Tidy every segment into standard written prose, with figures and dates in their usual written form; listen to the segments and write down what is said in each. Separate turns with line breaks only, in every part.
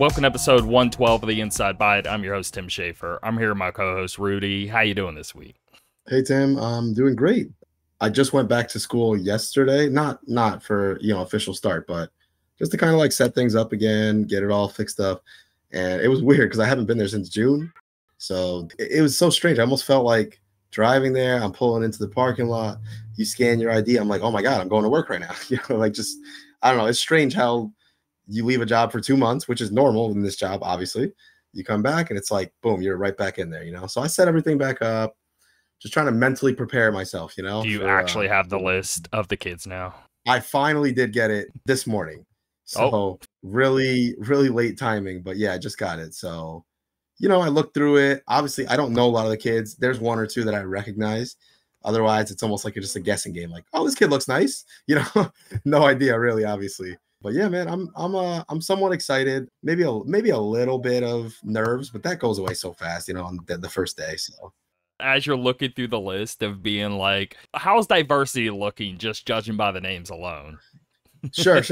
Welcome to episode 112 of the Inside Bite. I'm your host, Tim Schaefer. I'm here with my co-host, Rudy. How you doing this week?
Hey, Tim. I'm doing great. I just went back to school yesterday. Not for, official start, but just to kind of like set things up again, get it all fixed up. And it was weird because I haven't been there since June. So it was so strange. I almost felt like driving there. I'm pulling into the parking lot. You scan your ID. I'm like, oh my God, I'm going to work right now. I don't know. It's strange how you leave a job for 2 months, which is normal in this job, obviously. You come back and it's like, boom, you're right back in there. So I set everything back up, just trying to mentally prepare myself,
Do you actually have the list of the kids now?
I finally did get it this morning. So really, really late timing, but yeah, I just got it. So, I looked through it. Obviously, I don't know a lot of the kids. There's one or two that I recognize. Otherwise, it's almost like it's just a guessing game. Like, oh, this kid looks nice. No idea really, obviously. But yeah, man, I'm somewhat excited. Maybe a little bit of nerves, but that goes away so fast, on the first day. So
as you're looking through the list of being like, how's diversity looking just judging by the names alone?
Sure. I'd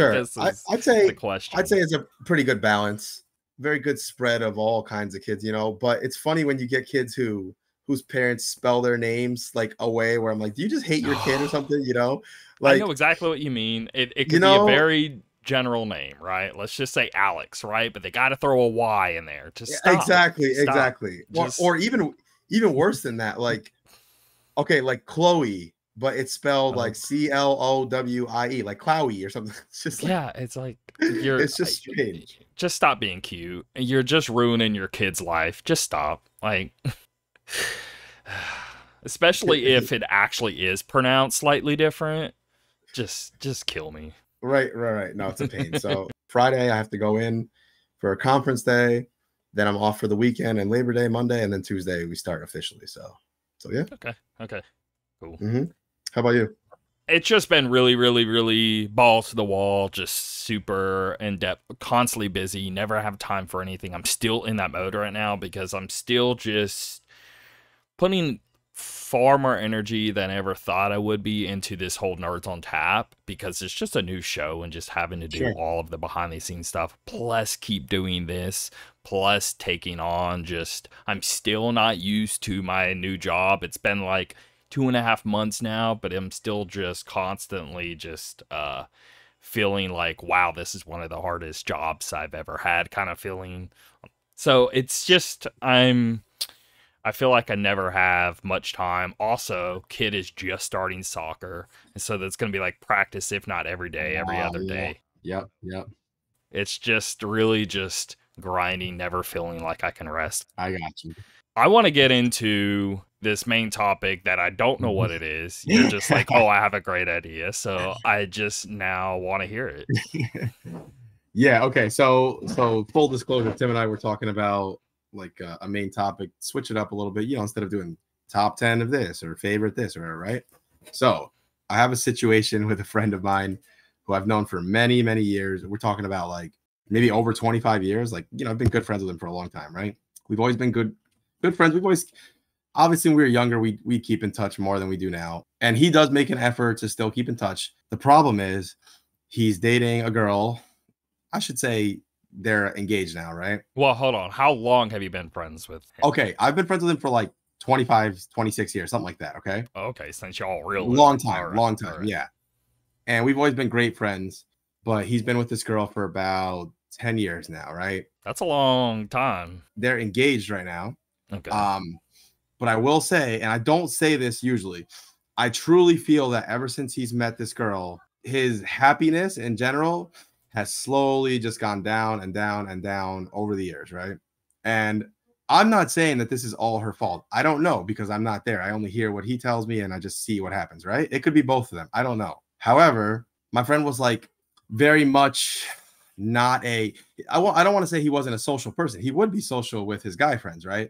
say it's a pretty good balance. Very good spread of all kinds of kids, but it's funny when you get kids whose parents spell their names like a way where I'm like, do you just hate your kid or something? Like,
I know exactly what you mean. It could be a very general name, right? Let's just say Alex, right? But they got to throw a Y in there. Just stop.
Exactly. Or even worse than that, like, okay, like Chloe, but it's spelled like Clowie, like Chlowie or something. It's just like,
it's like
it's just strange.
Just stop being cute. You're just ruining your kid's life. Just stop. Like, especially if it actually is pronounced slightly different. Just kill me.
Right. No, it's a pain. So Friday I have to go in for a conference day. Then I'm off for the weekend and Labor Day Monday, and then Tuesday we start officially. So yeah.
Okay. Cool.
Mm-hmm. How about you?
It's just been really, really, really balls to the wall, just super in depth, constantly busy, never have time for anything. I'm still in that mode right now because I'm still just putting far more energy than I ever thought I would be into this whole Nerds on Tap, because it's just a new show and just having to do all of the behind the scenes stuff, plus keep doing this, plus taking on I'm still not used to my new job. It's been like 2.5 months now, but I'm still just constantly feeling like, wow, this is one of the hardest jobs I've ever had kind of feeling. So it's just, I feel like I never have much time. Also, kid is just starting soccer, and so that's going to be like practice, if not every day, every other day.
Yep.
It's just really just grinding, never feeling like I can rest.
I got you.
I want to get into this main topic that I don't know what it is. You're just like, oh, I have a great idea. So I just now want to hear it.
Yeah. Okay. So full disclosure, Tim and I were talking about like a main topic, switch it up a little bit, instead of doing top 10 of this or favorite this or whatever, right? So I have a situation with a friend of mine who I've known for many, many years. We're talking about like maybe over 25 years. Like, I've been good friends with him for a long time, right? We've always been good friends. We've always, obviously when we were younger, we keep in touch more than we do now. And he does make an effort to still keep in touch. The problem is he's dating a girl. I should say they're engaged now, right?
Well, hold on. How long have you been friends with him?
Okay, I've been friends with him for like 25, 26 years, something like that, okay?
Okay, since y'all really
long time,
right.
Yeah. And we've always been great friends, but he's been with this girl for about 10 years now, right?
That's a long time.
They're engaged right now.
Okay.
But I will say, and I don't say this usually, I truly feel that ever since he's met this girl, his happiness in general has slowly just gone down and down and down over the years, right? And I'm not saying that this is all her fault. I don't know because I'm not there. I only hear what he tells me and I just see what happens, right? It could be both of them. I don't know. However, my friend was like very much not I don't want to say he wasn't a social person. He would be social with his guy friends, right?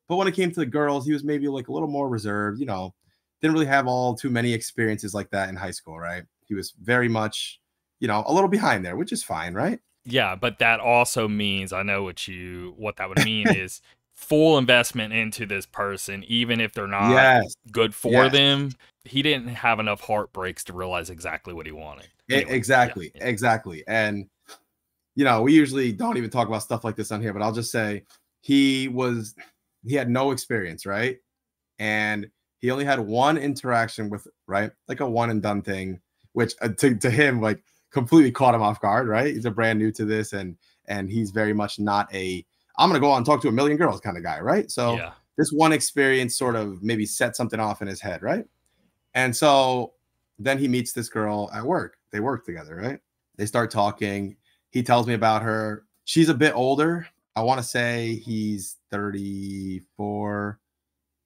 But when it came to the girls, he was maybe like a little more reserved, didn't really have all too many experiences like that in high school, right? He was very much a little behind there, which is fine, right?
Yeah, but that also means, I know what that would mean is full investment into this person, even if they're not good for them. He didn't have enough heartbreaks to realize exactly what he wanted.
Anyway, exactly. And we usually don't even talk about stuff like this on here, but I'll just say he had no experience, right? And he only had one interaction with, right? Like a one and done thing, which to him, like completely caught him off guard, right? He's a brand new to this, and he's very much not I'm gonna go out and talk to a million girls kind of guy, right? So
Yeah.
this one experience sort of maybe set something off in his head, right? And so then he meets this girl at work. They work together, right? They start talking. He tells me about her. She's a bit older. I want to say he's 34.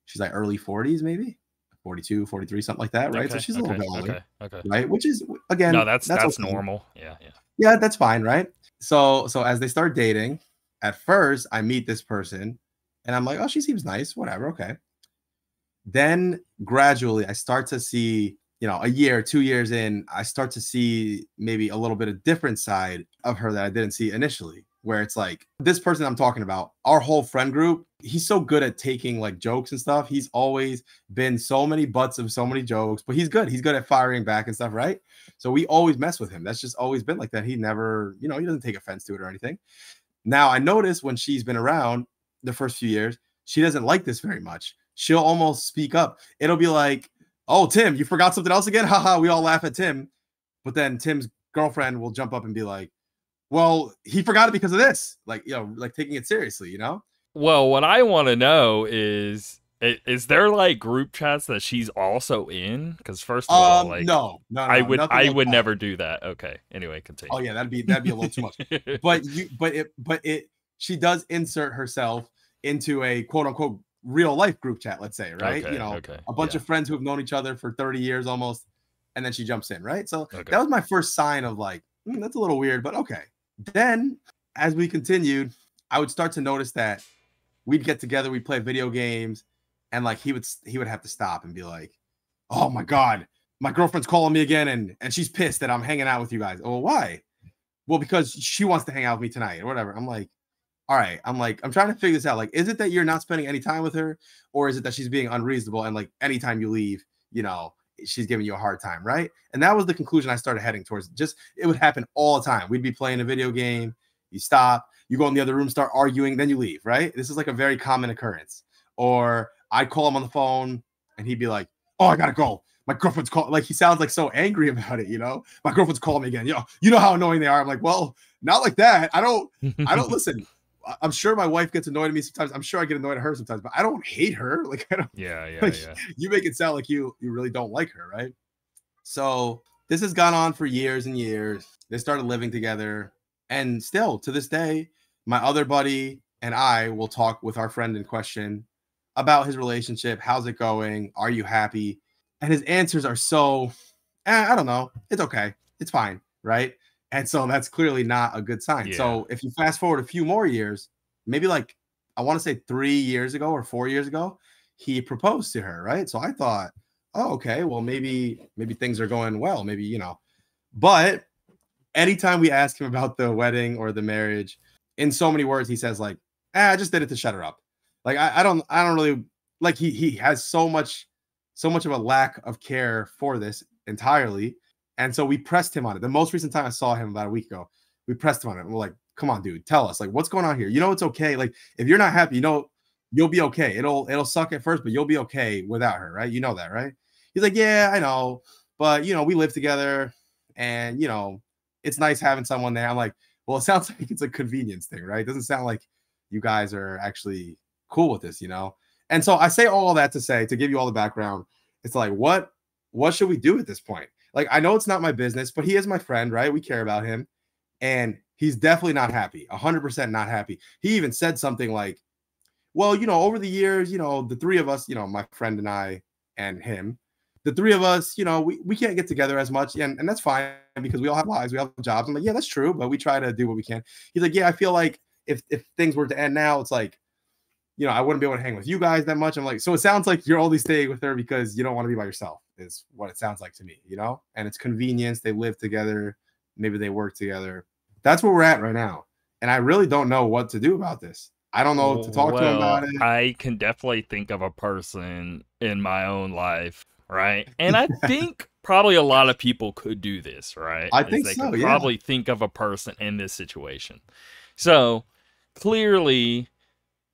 She's like early 40s, maybe 42, 43, something like that, right? So
Okay.
she's a little
Okay.
bit older,
Okay. Okay.
right? Which is,
No,
again, that's
that's
okay.
normal. Yeah. Yeah.
Yeah, that's fine, right? So as they start dating, at first I meet this person and I'm like, oh, she seems nice, whatever, okay. Then gradually I start to see, a year, 2 years in, I start to see maybe a little bit of different side of her that I didn't see initially, where it's like this person I'm talking about, our whole friend group, he's so good at taking like jokes and stuff. He's always been so many butts of so many jokes, but he's good. He's good at firing back and stuff, right? So we always mess with him. That's just always been like that. He never, he doesn't take offense to it or anything. Now I notice when she's been around the first few years, she doesn't like this very much. She'll almost speak up. It'll be like, oh, Tim, you forgot something else again? Haha, we all laugh at Tim. But then Tim's girlfriend will jump up and be like, well, he forgot it because of this. Like, like taking it seriously,
Well, what I want to know is there like group chats that she's also in? Because first of all, like
No, nothing
I
like
would
that.
never do that. Okay. Anyway, continue.
Oh yeah, that'd be a little too much. But she does insert herself into a quote unquote real life group chat, let's say, right?
Okay. Okay.
A bunch
Yeah.
of friends who have known each other for 30 years almost, and then she jumps in, right? So
Okay.
that was my first sign of like, that's a little weird, but okay. Then as we continued, I would start to notice that we'd get together, we'd play video games, and like he would have to stop and be like, oh my God, my girlfriend's calling me again, and she's pissed that I'm hanging out with you guys. Oh, why? Well, because she wants to hang out with me tonight or whatever. I'm like, all right. I'm trying to figure this out. Like, is it that you're not spending any time with her, or is it that she's being unreasonable and like anytime you leave, she's giving you a hard time, right? And that was the conclusion I started heading towards. Just it would happen all the time. We'd be playing a video game, you stop, you go in the other room, start arguing, then you leave, right? This is like a very common occurrence. Or I'd call him on the phone and he'd be like, oh, I gotta go. My girlfriend's calling. Like he sounds like so angry about it, My girlfriend's calling me again. You know how annoying they are. I'm like, well, not like that. I don't listen. I'm sure my wife gets annoyed at me sometimes. I'm sure I get annoyed at her sometimes, but I don't hate her. Like I don't.
Yeah. Yeah.
Like,
Yeah.
you make it sound like you really don't like her, right? So this has gone on for years and years. They started living together, and still to this day, my other buddy and I will talk with our friend in question about his relationship. How's it going? Are you happy? And his answers are so, I don't know. It's okay. It's fine, right? And so that's clearly not a good sign.
Yeah.
So if you fast forward a few more years, maybe like I want to say 3 years ago or 4 years ago, he proposed to her, right? So I thought, oh, okay, well maybe things are going well, maybe, But anytime we ask him about the wedding or the marriage, in so many words, he says like, I just did it to shut her up. Like I don't really like he has so much of a lack of care for this entirely. And so we pressed him on it. The most recent time I saw him about a week ago, we pressed him on it. And we're like, come on, dude, tell us, like, what's going on here? It's okay. Like, if you're not happy, you'll be okay. It'll suck at first, but you'll be okay without her, right? You know that, right? He's like, yeah, I know. But, we live together and, it's nice having someone there. I'm like, well, it sounds like it's a convenience thing, right? It doesn't sound like you guys are actually cool with this, And so I say all that to give you all the background. It's like, what should we do at this point? Like, I know it's not my business, but he is my friend, right? We care about him. And he's definitely not happy, 100% not happy. He even said something like, well, over the years, the three of us, my friend and I and him, the three of us, we can't get together as much. And that's fine because we all have lives, we all have jobs. I'm like, yeah, that's true, but we try to do what we can. He's like, yeah, I feel like if things were to end now, it's like, I wouldn't be able to hang with you guys that much. I'm like, so it sounds like you're only staying with her because you don't want to be by yourself, is what it sounds like to me, And it's convenience. They live together. Maybe they work together. That's where we're at right now. And I really don't know what to do about this. I don't know to talk to him about it.
I can definitely think of a person in my own life, right? And I think probably a lot of people could do this, right?
I
Is
think
they
so.
could
Yeah.
probably think of a person in this situation. So clearly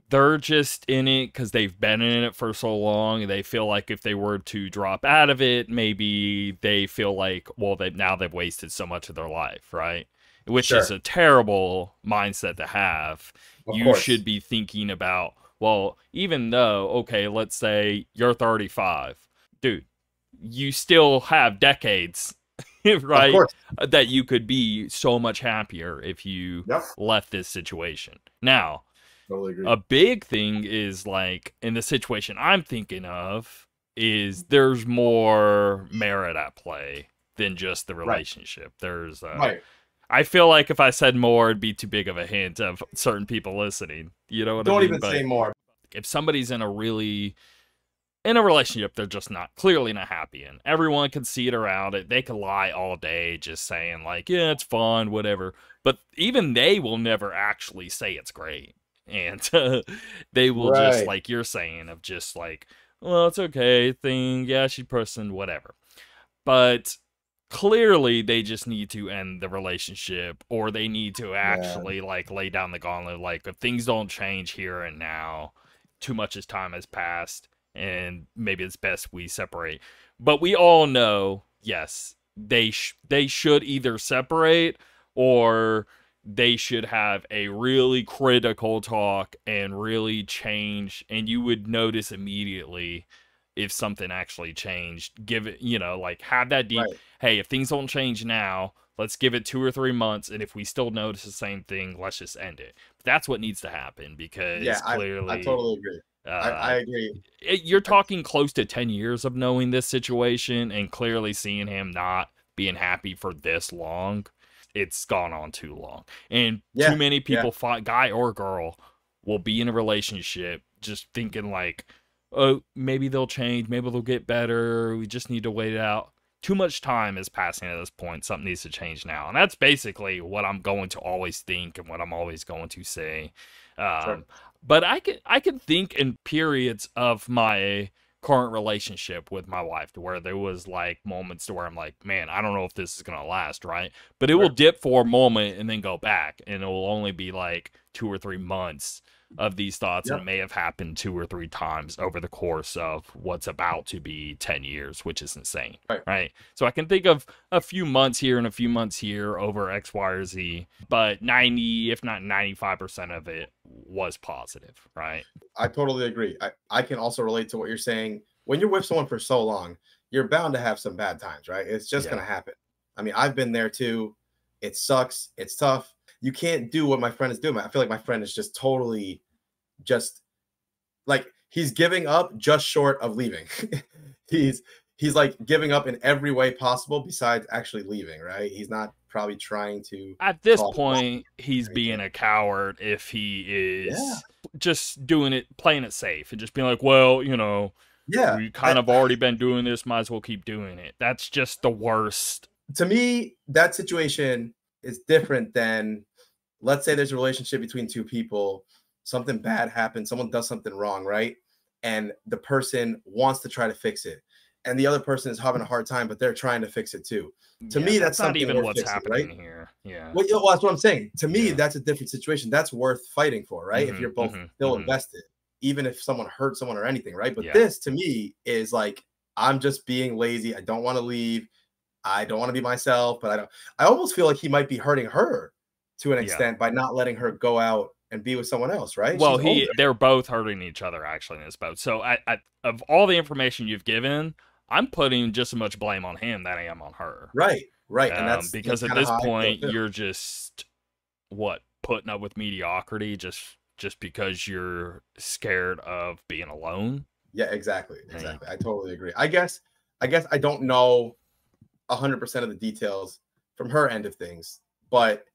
they're just in it because they've been in it for so long. They feel like if they were to drop out of it, maybe they feel like, well, they've wasted so much of their life, right? Which is
Sure.
a terrible mindset to have.
Of
You
course.
should be thinking about, well, even though, okay, let's say you're 35, dude, you still have decades,
Of
right?
course.
That you could be so much happier if you
Yep.
left this situation. Now,
Totally agree.
a big thing is like in the situation I'm thinking of is there's more merit at play than just the
Right.
relationship. There's
Right.
I feel like if I said more it'd be too big of a hint of certain people listening. You know what I
Don't
mean?
even say
But
more.
if somebody's in a relationship they're just not clearly not happy in. Everyone can see it around it. They can lie all day just saying like, yeah, it's fun, whatever. But even they will never actually say it's great. And they will just
Right.
like you're saying of just like, well, it's okay thing. Yeah, she person, whatever. But clearly they just need to end the relationship or they need to
Yeah.
actually like lay down the gauntlet. Like if things don't change here and now, too much as time has passed and maybe it's best we separate. But we all know, yes, they should either separate or they should have a really critical talk and really change, and you would notice immediately if something actually changed. Give it, like have that deep,
Right.
hey, if things don't change now, let's give it 2 or 3 months, and if we still notice the same thing, let's just end it. That's what needs to happen
Yeah.
because
I
clearly
totally agree. I
uh,
agree.
you're
I,
talking close to 10 years of knowing this situation and clearly seeing him not being happy for this long. It's gone on too long. And too
yeah.
many
Yeah.
people, guy or girl, will be in a relationship just thinking, like, oh, maybe they'll change. Maybe they'll get better. We just need to wait it out. Too much time is passing at this point. Something needs to change now. And that's basically what I'm going to always think and what I'm always going to say.
Sure.
Um, but I can think in periods of my current relationship with my wife to where there was like moments to where I'm like, man, I don't know if this is gonna last, right? But it will
Sure.
dip for a moment and then go back, and it will only be like 2 or 3 months of these thoughts, and it
Yep.
may have happened 2 or 3 times over the course of what's about to be 10 years, which is insane,
Right.
right? So I can think of a few months here and a few months here over X, Y, or Z, but 90, if not 95% of it was positive, right?
I totally agree. I can also relate to what you're saying. When you're with someone for so long, you're bound to have some bad times, right? It's just
Yeah.
going to happen. I mean, I've been there too. It sucks. It's tough. You can't do what my friend is doing. I feel like my friend is just totally just like he's giving up just short of leaving. he's he's like giving up in every way possible besides actually leaving, right? He's not probably trying to
At this
talk about
point, he's
anything.
being a coward if he
Yeah.
is just doing it, playing it safe, and just being like, well,
Yeah.
we kind of already been doing this, might as well keep doing it. That's just the worst.
To me, that situation is different than, let's say there's a relationship between two people, something bad happens, someone does something wrong, right? And the person wants to try to fix it. And the other person is having a hard time, but they're trying to fix it too. To
Yeah,
me,
that's
that's
not
something
even
worth
what's
fixing, right?
happening here. Yeah.
Well, that's what I'm saying. To me,
Yeah.
that's a different situation. That's worth fighting for, right? If
Mm-hmm.
you're both
Mm-hmm.
still
Mm-hmm.
invested, even if someone hurt someone or anything, right? But
Yeah.
this to me is like, I'm just being lazy. I don't want to leave. I don't want to be myself, but I almost feel like he might be hurting her to an
Yeah.
extent by not letting her go out and be with someone else, right?
Well,
She's older.
they're both hurting each other actually in this boat. So of all the information you've given, I'm putting just as much blame on him that I am on her.
Right, right. And that's
Because at
kind of
this
how I feel
point
too.
you're just what putting up with mediocrity just because you're scared of being alone.
Yeah, exactly.
Right.
Exactly. I totally agree. I guess I don't know 100% of the details from her end of things, but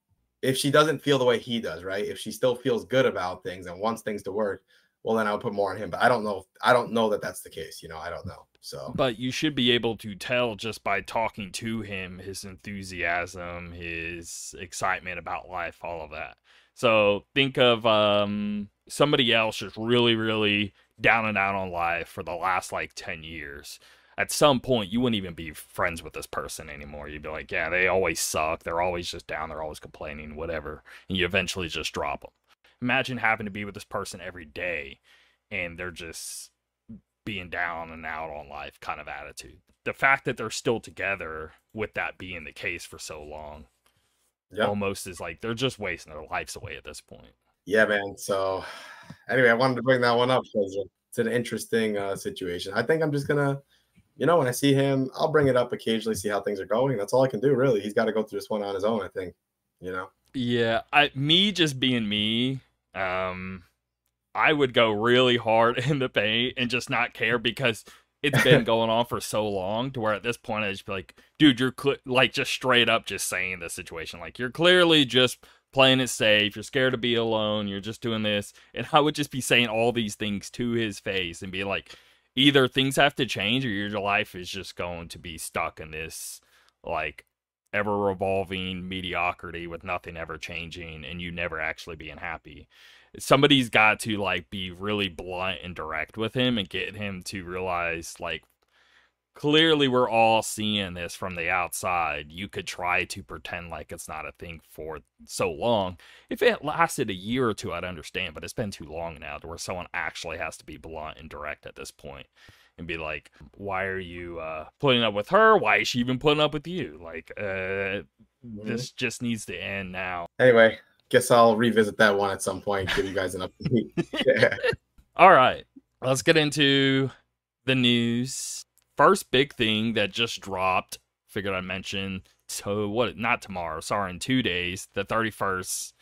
if she doesn't feel the way he does, right? If she still feels good about things and wants things to work, well, then I would put more on him. But I don't know. I don't know that that's the case. I don't know. So
But you should be able to tell just by talking to him his enthusiasm, his excitement about life, all of that. So think of somebody else just really, really down and out on life for the last like 10 years. at some point you wouldn't even be friends with this person anymore. You'd be like, yeah, they always suck. They're always just down. They're always complaining, whatever. And you eventually just drop them. Imagine having to be with this person every day and they're just being down and out on life kind of attitude. The fact that they're still together with that being the case for so long almost is like they're just wasting their lives away at this point.
Yeah, man. So anyway, I wanted to bring that one up because it's an interesting situation. I think I'm just gonna, when I see him, I'll bring it up occasionally, see how things are going. That's all I can do, really. He's got to go through this one on his own, I think.
Yeah, me just being me, I would go really hard in the paint and just not care because it's been going on for so long to where at this point I'd just be like, dude, you're like just straight up just saying the situation. Like, you're clearly just playing it safe. You're scared to be alone. You're just doing this. And I would just be saying all these things to his face and be like, either things have to change or your life is just going to be stuck in this, like, ever revolving mediocrity with nothing ever changing and you never actually being happy. Somebody's got to like be really blunt and direct with him and get him to realize, like, clearly we're all seeing this from the outside. You could try to pretend like it's not a thing for so long. If it lasted a year or two, I'd understand, but it's been too long now to where someone actually has to be blunt and direct at this point and be like, why are you putting up with her? Why is she even putting up with you? Like, this just needs to end now.
Anyway, guess I'll revisit that one at some point, give you guys an update. Yeah.
All right, let's get into the news. First big thing that just dropped, figured I'd mention. So not tomorrow, sorry, in 2 days, the 31st.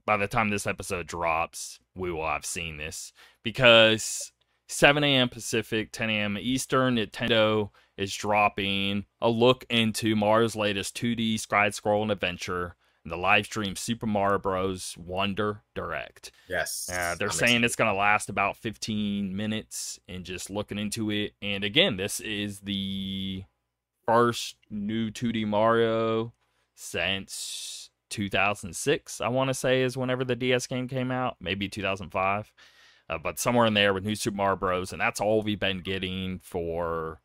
By the time this episode drops, we will have seen this, because 7 a.m. Pacific, 10 a.m. Eastern, Nintendo is dropping a look into Mario's latest 2D side-scrolling adventure, the live stream Super Mario Bros. Wonder Direct.
Yes.
They're saying it's going to last about 15 minutes and just looking into it. And again, this is the first new 2D Mario since 2006, I want to say, is whenever the DS game came out. Maybe 2005. But somewhere in there with New Super Mario Bros. And that's all we've been getting for,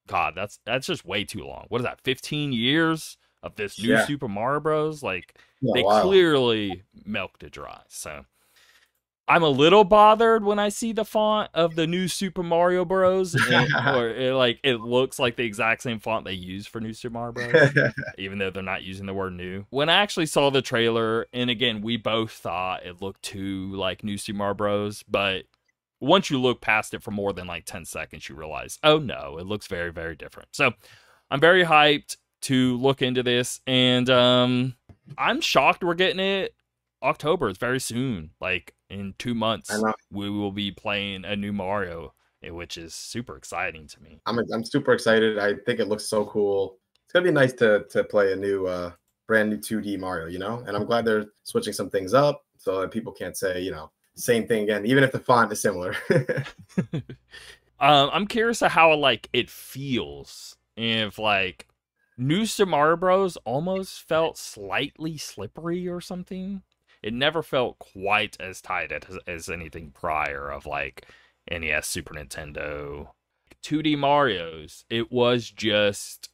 God, that's just way too long. What is that, 15 years? Of this new Super Mario Bros. Like, they clearly milked it dry. So I'm a little bothered when I see the font of the new Super Mario Bros. It looks like the exact same font they use for New Super Mario Bros. Even though they're not using the word new. When I actually saw the trailer, and again, we both thought it looked too like New Super Mario Bros. But once you look past it for more than like 10 seconds, you realize, oh no, it looks very, very different. So I'm very hyped to look into this, and I'm shocked we're getting it October. It's very soon. Like, in 2 months, we will be playing a new Mario, which is super exciting to me.
I'm super excited. I think it looks so cool. It's gonna be nice to play a new brand new 2D Mario, and I'm glad they're switching some things up so that people can't say, same thing again, even if the font is similar.
I'm curious of how like it feels. If like New Super Mario Bros. Almost felt slightly slippery or something. It never felt quite as tight as anything prior of like NES, Super Nintendo. 2D Mario's, it was just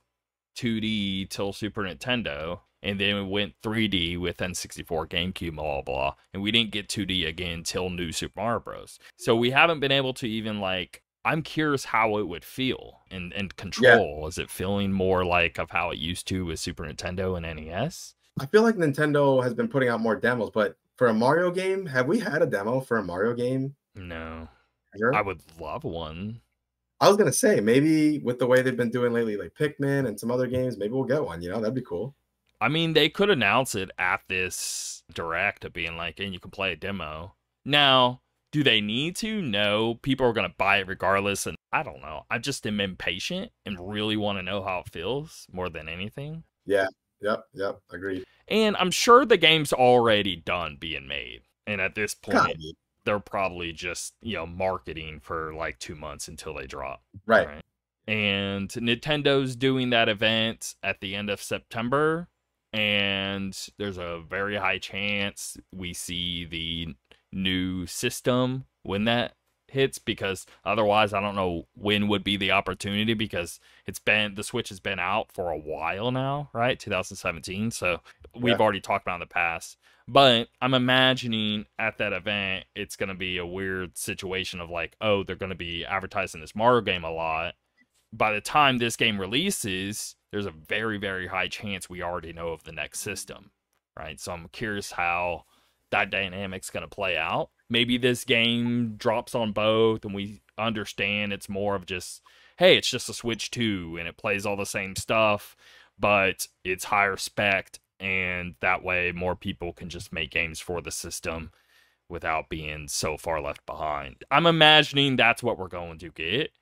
2D till Super Nintendo, and then it went 3D with N64, GameCube, blah, blah, blah, and we didn't get 2D again till New Super Mario Bros. So we haven't been able to even like, I'm curious how it would feel and control. Yeah. Is it feeling more like of how it used to with Super Nintendo and NES?
I feel like Nintendo has been putting out more demos, but for a Mario game, have we had a demo for a Mario game?
No.
Sure?
I would love one.
I was going to say, maybe with the way they've been doing lately, like Pikmin and some other games, maybe we'll get one, that'd be cool.
I mean, they could announce it at this Direct of being like, and you can play a demo. Now, do they need to? No. People are going to buy it regardless. And I don't know. I just am impatient and really want to know how it feels more than anything.
Yeah. Yep. Agreed.
And I'm sure the game's already done being made. And at this point, they're probably just, marketing for like 2 months until they drop.
Right.
And Nintendo's doing that event at the end of September. And there's a very high chance we see the new system when that hits, because otherwise I don't know when would be the opportunity, because the Switch has been out for a while now, right? 2017. So we've
Yeah.
already talked about it in the past. But I'm imagining at that event it's going to be a weird situation of like, oh, they're going to be advertising this Mario game a lot. By the time this game releases, there's a very, very high chance we already know of the next system, right? So I'm curious how that dynamic's going to play out. Maybe this game drops on both and we understand it's more of just, hey, it's just a Switch 2 and it plays all the same stuff, but it's higher spec, and that way more people can just make games for the system without being so far left behind. I'm imagining that's what we're going to get.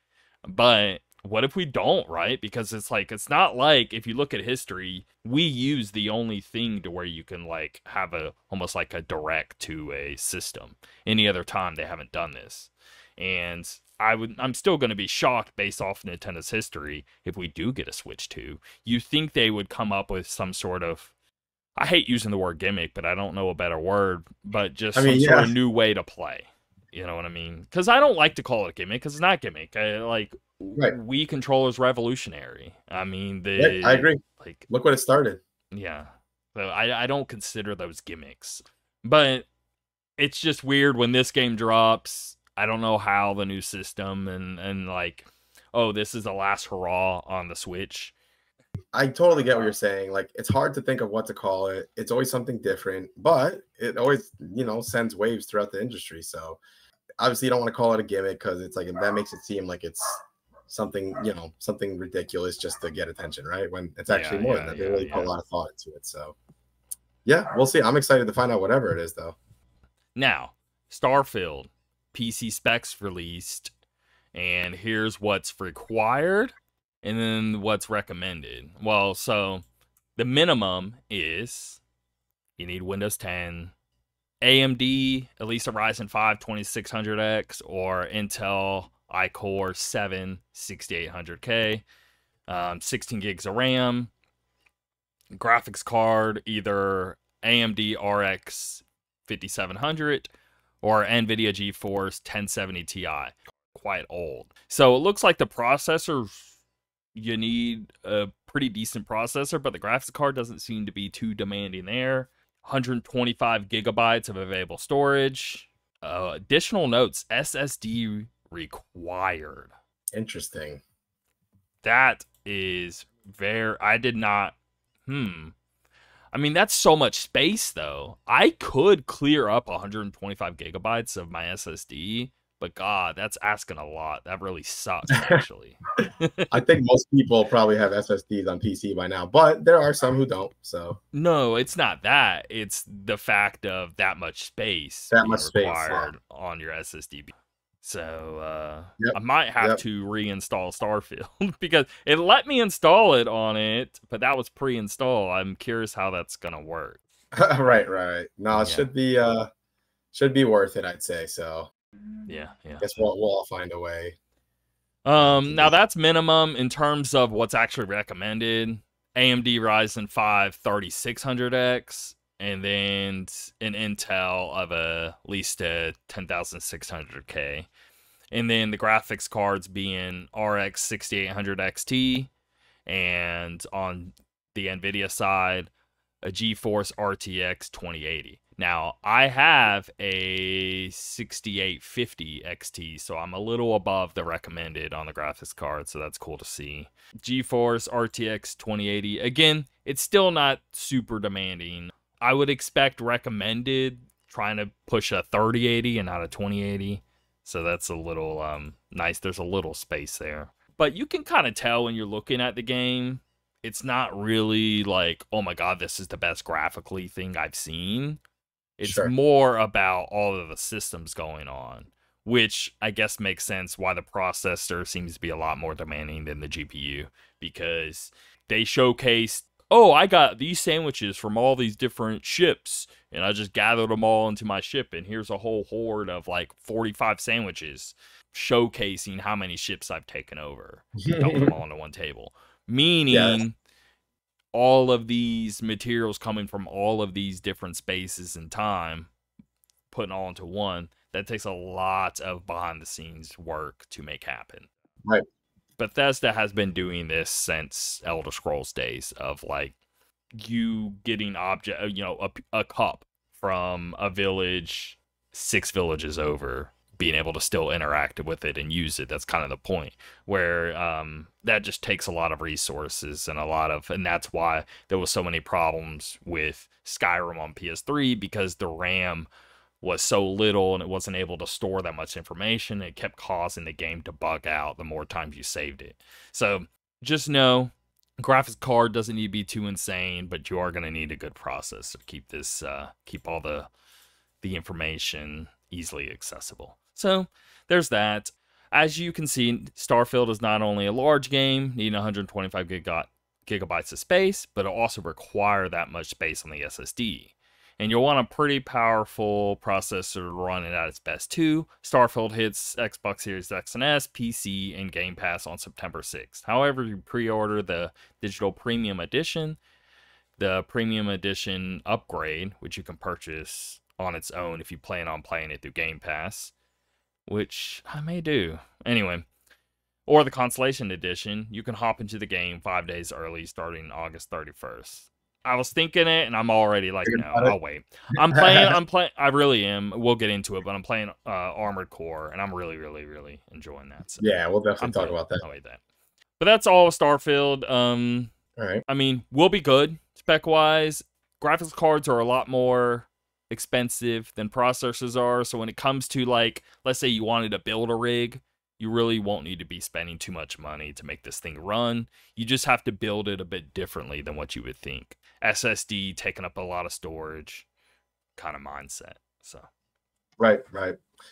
But what if we don't, right? Because it's like, it's not like, if you look at history, we use the only thing to where you can like have a almost like a direct to a system. Any other time they haven't done this. And I'm still going to be shocked based off Nintendo's history if we do get a Switch 2. You think they would come up with some sort of, I hate using the word gimmick, but I don't know a better word, but just
I
some
mean,
sort
yeah,
of new way to play. You know what I mean? Because I don't like to call it a gimmick, because it's not gimmick. Like,
right,
Wii controller's revolutionary. I mean,
right. I
the
agree.
like,
Look what it started.
yeah. So I don't consider those gimmicks, but it's just weird when this game drops. I don't know how the new system and like, oh, this is the last hurrah on the Switch.
I totally get what you're saying. Like, it's hard to think of what to call it. It's always something different, but it always, sends waves throughout the industry. So obviously, you don't want to call it a gimmick because it's like that makes it seem like it's something, something ridiculous just to get attention, right? When it's actually
Yeah,
more than
yeah,
that. They
yeah,
really put a
yeah.
lot of thought into it. So yeah, we'll see. I'm excited to find out whatever it is, though.
Now, Starfield, PC specs released, and here's what's required and then what's recommended. Well, so the minimum is you need Windows 10, AMD, at least a Ryzen 5 2600X, or Intel iCore 7 6800K, 16 gigs of RAM, graphics card, either AMD RX 5700 or NVIDIA GeForce 1070 Ti. Quite old. So it looks like the processor, you need a pretty decent processor, but the graphics card doesn't seem to be too demanding there. 125 gigabytes of available storage. Additional notes, SSD required.
Interesting.
That is I did not, I mean, that's so much space, though. I could clear up 125 gigabytes of my SSD, but God, that's asking a lot. That really sucks, actually.
I think most people probably have SSDs on PC by now, but there are some who don't. So
No, it's not that. It's the fact of that much space
that
being
much space. Yeah.
required on your SSD. So
Yep.
I might have
Yep.
to reinstall Starfield because it let me install it on it, but that was pre-install. I'm curious how that's gonna work.
Right. No, it
Yeah,
should be worth it, I'd say. So
yeah, yeah.
guess we'll all find a way. To
Now
do.
that's minimum in terms of what's actually recommended. AMD Ryzen 5 3600X, and then an Intel of at least a 10600K. And then the graphics cards being RX 6800 XT, and on the NVIDIA side, a GeForce RTX 2080. Now, I have a 6850 XT, so I'm a little above the recommended on the graphics card, so that's cool to see. GeForce RTX 2080, again, it's still not super demanding. I would expect recommended trying to push a 3080 and not a 2080, so that's a little nice. There's a little space there. But you can kind of tell when you're looking at the game, it's not really like, oh my God, this is the best graphically thing I've seen. It's
Sure.
more about all of the systems going on, which I guess makes sense why the processor seems to be a lot more demanding than the GPU, because they showcased, oh, I got these sandwiches from all these different ships, and I just gathered them all into my ship, and here's a whole horde of like 45 sandwiches showcasing how many ships I've taken over, dumped them all into one table.
Yeah.
Meaning all of these materials coming from all of these different spaces and time, putting all into one, That takes a lot of behind the scenes work to make happen.
Right.
Bethesda has been doing this since Elder Scrolls days of like you getting a cup from a village 6 villages over, being able to still interact with it and use it. That's kind of the point, where that just takes a lot of resources and that's why there was so many problems with Skyrim on PS3, because the RAM was so little and it wasn't able to store that much information. It kept causing the game to bug out the more times you saved it. So just know, graphics card doesn't need to be too insane, but you are going to need a good processor to keep all the information easily accessible. So there's that. As you can see, Starfield is not only a large game, needing 125 gigabytes of space, but it also require that much space on the SSD. And you'll want a pretty powerful processor to run it at its best too. Starfield hits Xbox Series X and S, PC, and Game Pass on September 6th. However, you pre-order the digital premium edition, the premium edition upgrade, which you can purchase on its own if you plan on playing it through Game Pass, which I may do. Anyway, or the Constellation edition, you can hop into the game 5 days early starting August 31st. I was thinking it, and I'm already like, no, I'll wait. I'm playing, I really am. We'll get into it, but I'm playing Armored Core, and I'm really, really, really enjoying that. So
Yeah, we'll definitely talk about that.
I'll wait that. But that's all with Starfield.
All right.
I mean, we'll be good spec-wise. Graphics cards are a lot more expensive than processors are, so when it comes to, like, let's say you wanted to build a rig, you really won't need to be spending too much money to make this thing run. You just have to build it a bit differently than what you would think. SSD taking up a lot of storage kind of mindset. So
Right.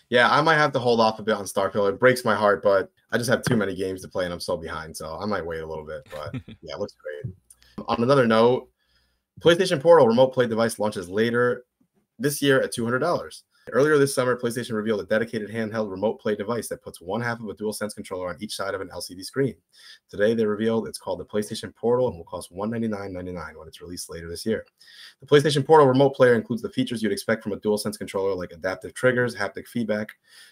Yeah, I might have to hold off a bit on Starfield. It breaks my heart, but I just have too many games to play and I'm so behind. So I might wait a little bit. But yeah, it looks great. On another note, PlayStation Portal remote play device launches later this year at $200. Earlier this summer, PlayStation revealed a dedicated handheld remote play device that puts one half of a DualSense controller on each side of an LCD screen. Today, they revealed it's called the PlayStation Portal and will cost $199.99 when it's released later this year. The PlayStation Portal remote player includes the features you'd expect from a DualSense controller, like adaptive triggers, haptic feedback,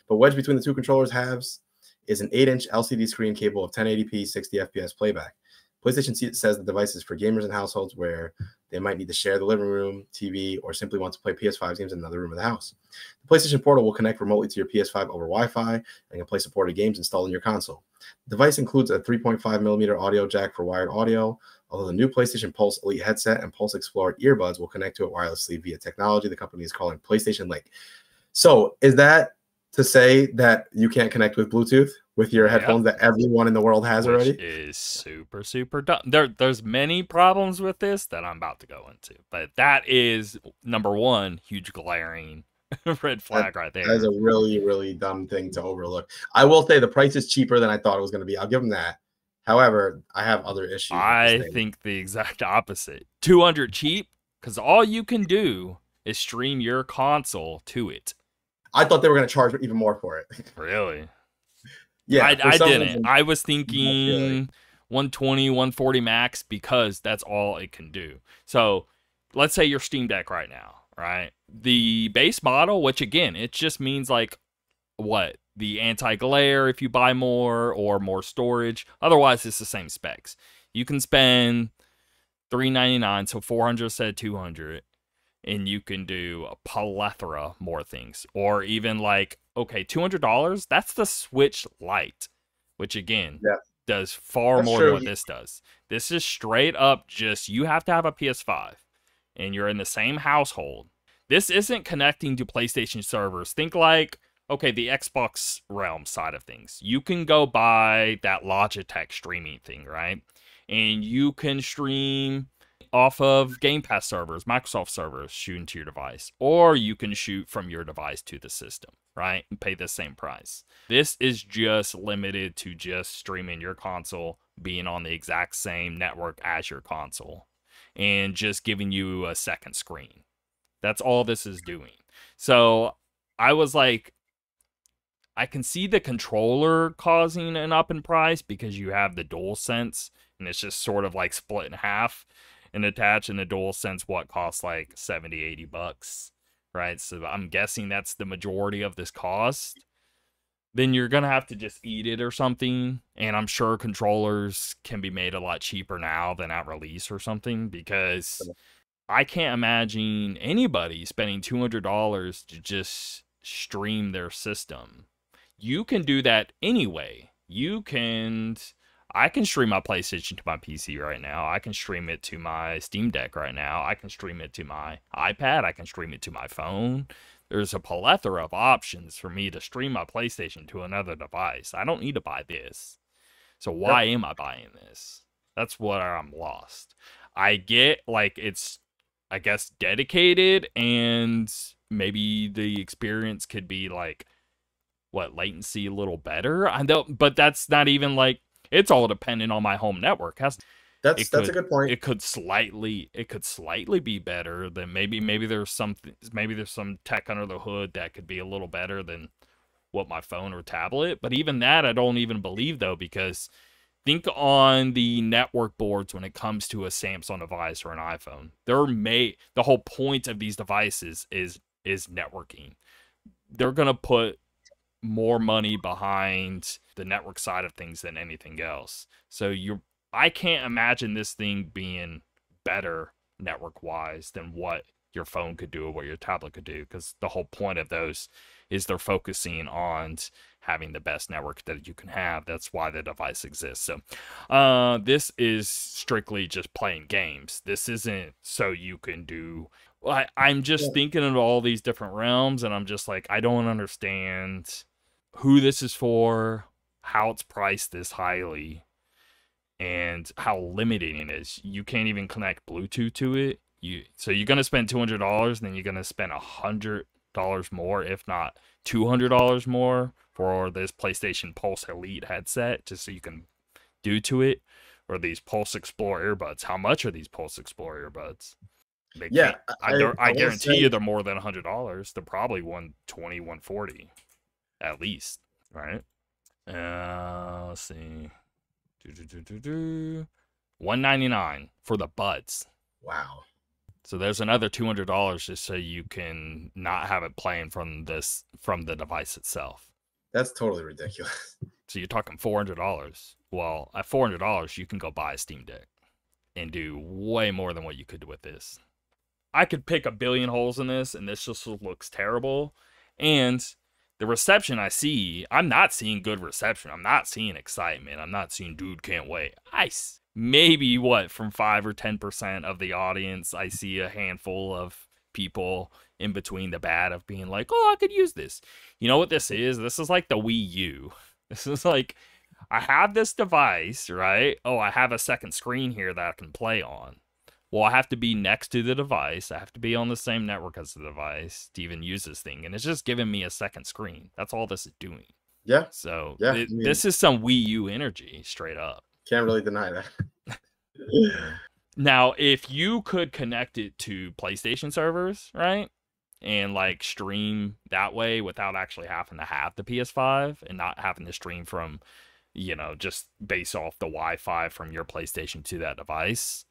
but wedged between the two controllers' halves is an 8-inch LCD screen capable of 1080p 60 FPS playback. PlayStation says the device is for gamers in households where they might need to share the living room, TV, or simply want to play PS5 games in another room of the house. The PlayStation Portal will connect remotely to your PS5 over Wi-Fi and can play supported games installed in your console. The device includes a 3.5mm audio jack for wired audio, although the new PlayStation Pulse Elite headset and Pulse Explorer earbuds will connect to it wirelessly via technology the company is calling PlayStation Link. So is that to say that you can't connect with Bluetooth with your headphones that everyone in the world has already?
Which is super, super dumb. There's many problems with this that I'm about to go into, but that is number one, huge glaring red flag right there.
That is a really, really dumb thing to overlook. I will say the price is cheaper than I thought it was going to be. I'll give them that. However, I have other issues.
I think the exact opposite. 200 cheap, because all you can do is stream your console to it.
I thought they were going to charge even more for it.
Really?
Yeah.
I didn't. I was thinking 120, 140 max, because that's all it can do. So let's say your Steam Deck right now, right? The base model, which again, it just means like what? The anti-glare if you buy more or more storage. Otherwise, it's the same specs. You can spend $399, so 400 instead of 200. And you can do a plethora more things. Or even like, okay, $200, that's the Switch Lite, which again does far more than what this does. This is straight up just, you have to have a PS5 and you're in the same household. This isn't connecting to PlayStation servers. Think like, okay, the Xbox realm side of things. You can go buy that Logitech streaming thing, right? And you can stream off of Game Pass servers, Microsoft servers, shooting to your device. Or you can shoot from your device to the system, right? And pay the same price. This is just limited to just streaming your console, being on the exact same network as your console, and just giving you a second screen. That's all this is doing. So I was like, I can see the controller causing an up in price because you have the DualSense, and it's just sort of like split in half and attach, and the DualSense costs like $70-$80 right? So I'm guessing that's the majority of this cost. Then you're gonna have to just eat it or something. And I'm sure controllers can be made a lot cheaper now than at release or something, because I can't imagine anybody spending $200 to just stream their system. You can do that anyway. I can stream my PlayStation to my PC right now. I can stream it to my Steam Deck right now. I can stream it to my iPad. I can stream it to my phone. There's a plethora of options for me to stream my PlayStation to another device. I don't need to buy this. So why
Yep.
am I buying this? That's what I'm lost. I get like it's, I guess, dedicated, and maybe the experience could be like what, latency a little better. I don't, but that's not even like, it's all dependent on my home network.
That's
It
that's a
could
good point.
it could slightly be better than maybe there's something, maybe there's some tech under the hood that could be a little better than what my phone or tablet. But even that I don't even believe, though, because think on the network boards when it comes to a Samsung device or an iPhone. The whole point of these devices is networking. They're gonna put more money behind the network side of things than anything else. So I can't imagine this thing being better network wise than what your phone could do or what your tablet could do, because the whole point of those is they're focusing on having the best network that you can have. That's why the device exists. So this is strictly just playing games. This isn't so you can do, I'm
Yeah.
just thinking of all these different realms, and I'm just like, I don't understand who this is for, how it's priced this highly, and how limiting it is. You can't even connect Bluetooth to it. So you're gonna spend $200, and then you're gonna spend $100 more, if not $200 more, for this PlayStation Pulse Elite headset, just so you can do to it, or these Pulse Explorer earbuds. How much are these Pulse Explorer earbuds? They
Yeah,
can't. I
I will
guarantee you
say
they're more than $100. They're probably 120, 140 at least, right? Let's see. 199 for the buds.
wow.
So there's another $200 just so you can not have it playing from the device itself.
That's totally ridiculous.
So you're talking $400. Well, at $400 you can go buy a Steam Deck and do way more than what you could with this. I could pick a billion holes in this, and this just looks terrible. And the reception I see, I'm not seeing good reception. I'm not seeing excitement. I'm not seeing dude can't wait. Maybe what, from 5 or 10% of the audience, I see a handful of people in between the bad of being like, oh, I could use this. You know what this is? This is like the Wii U. This is like, I have this device, right? Oh, I have a second screen here that I can play on. Well, I have to be next to the device. I have to be on the same network as the device to even use this thing. And it's just giving me a second screen. That's all this is doing.
Yeah,
So
yeah. I mean,
this is some Wii U energy, straight up.
can't really deny that.
Yeah. Now, if you could connect it to PlayStation servers, right? And like stream that way without actually having to have the PS5 and not having to stream from, just base off the Wi-Fi from your PlayStation to that device.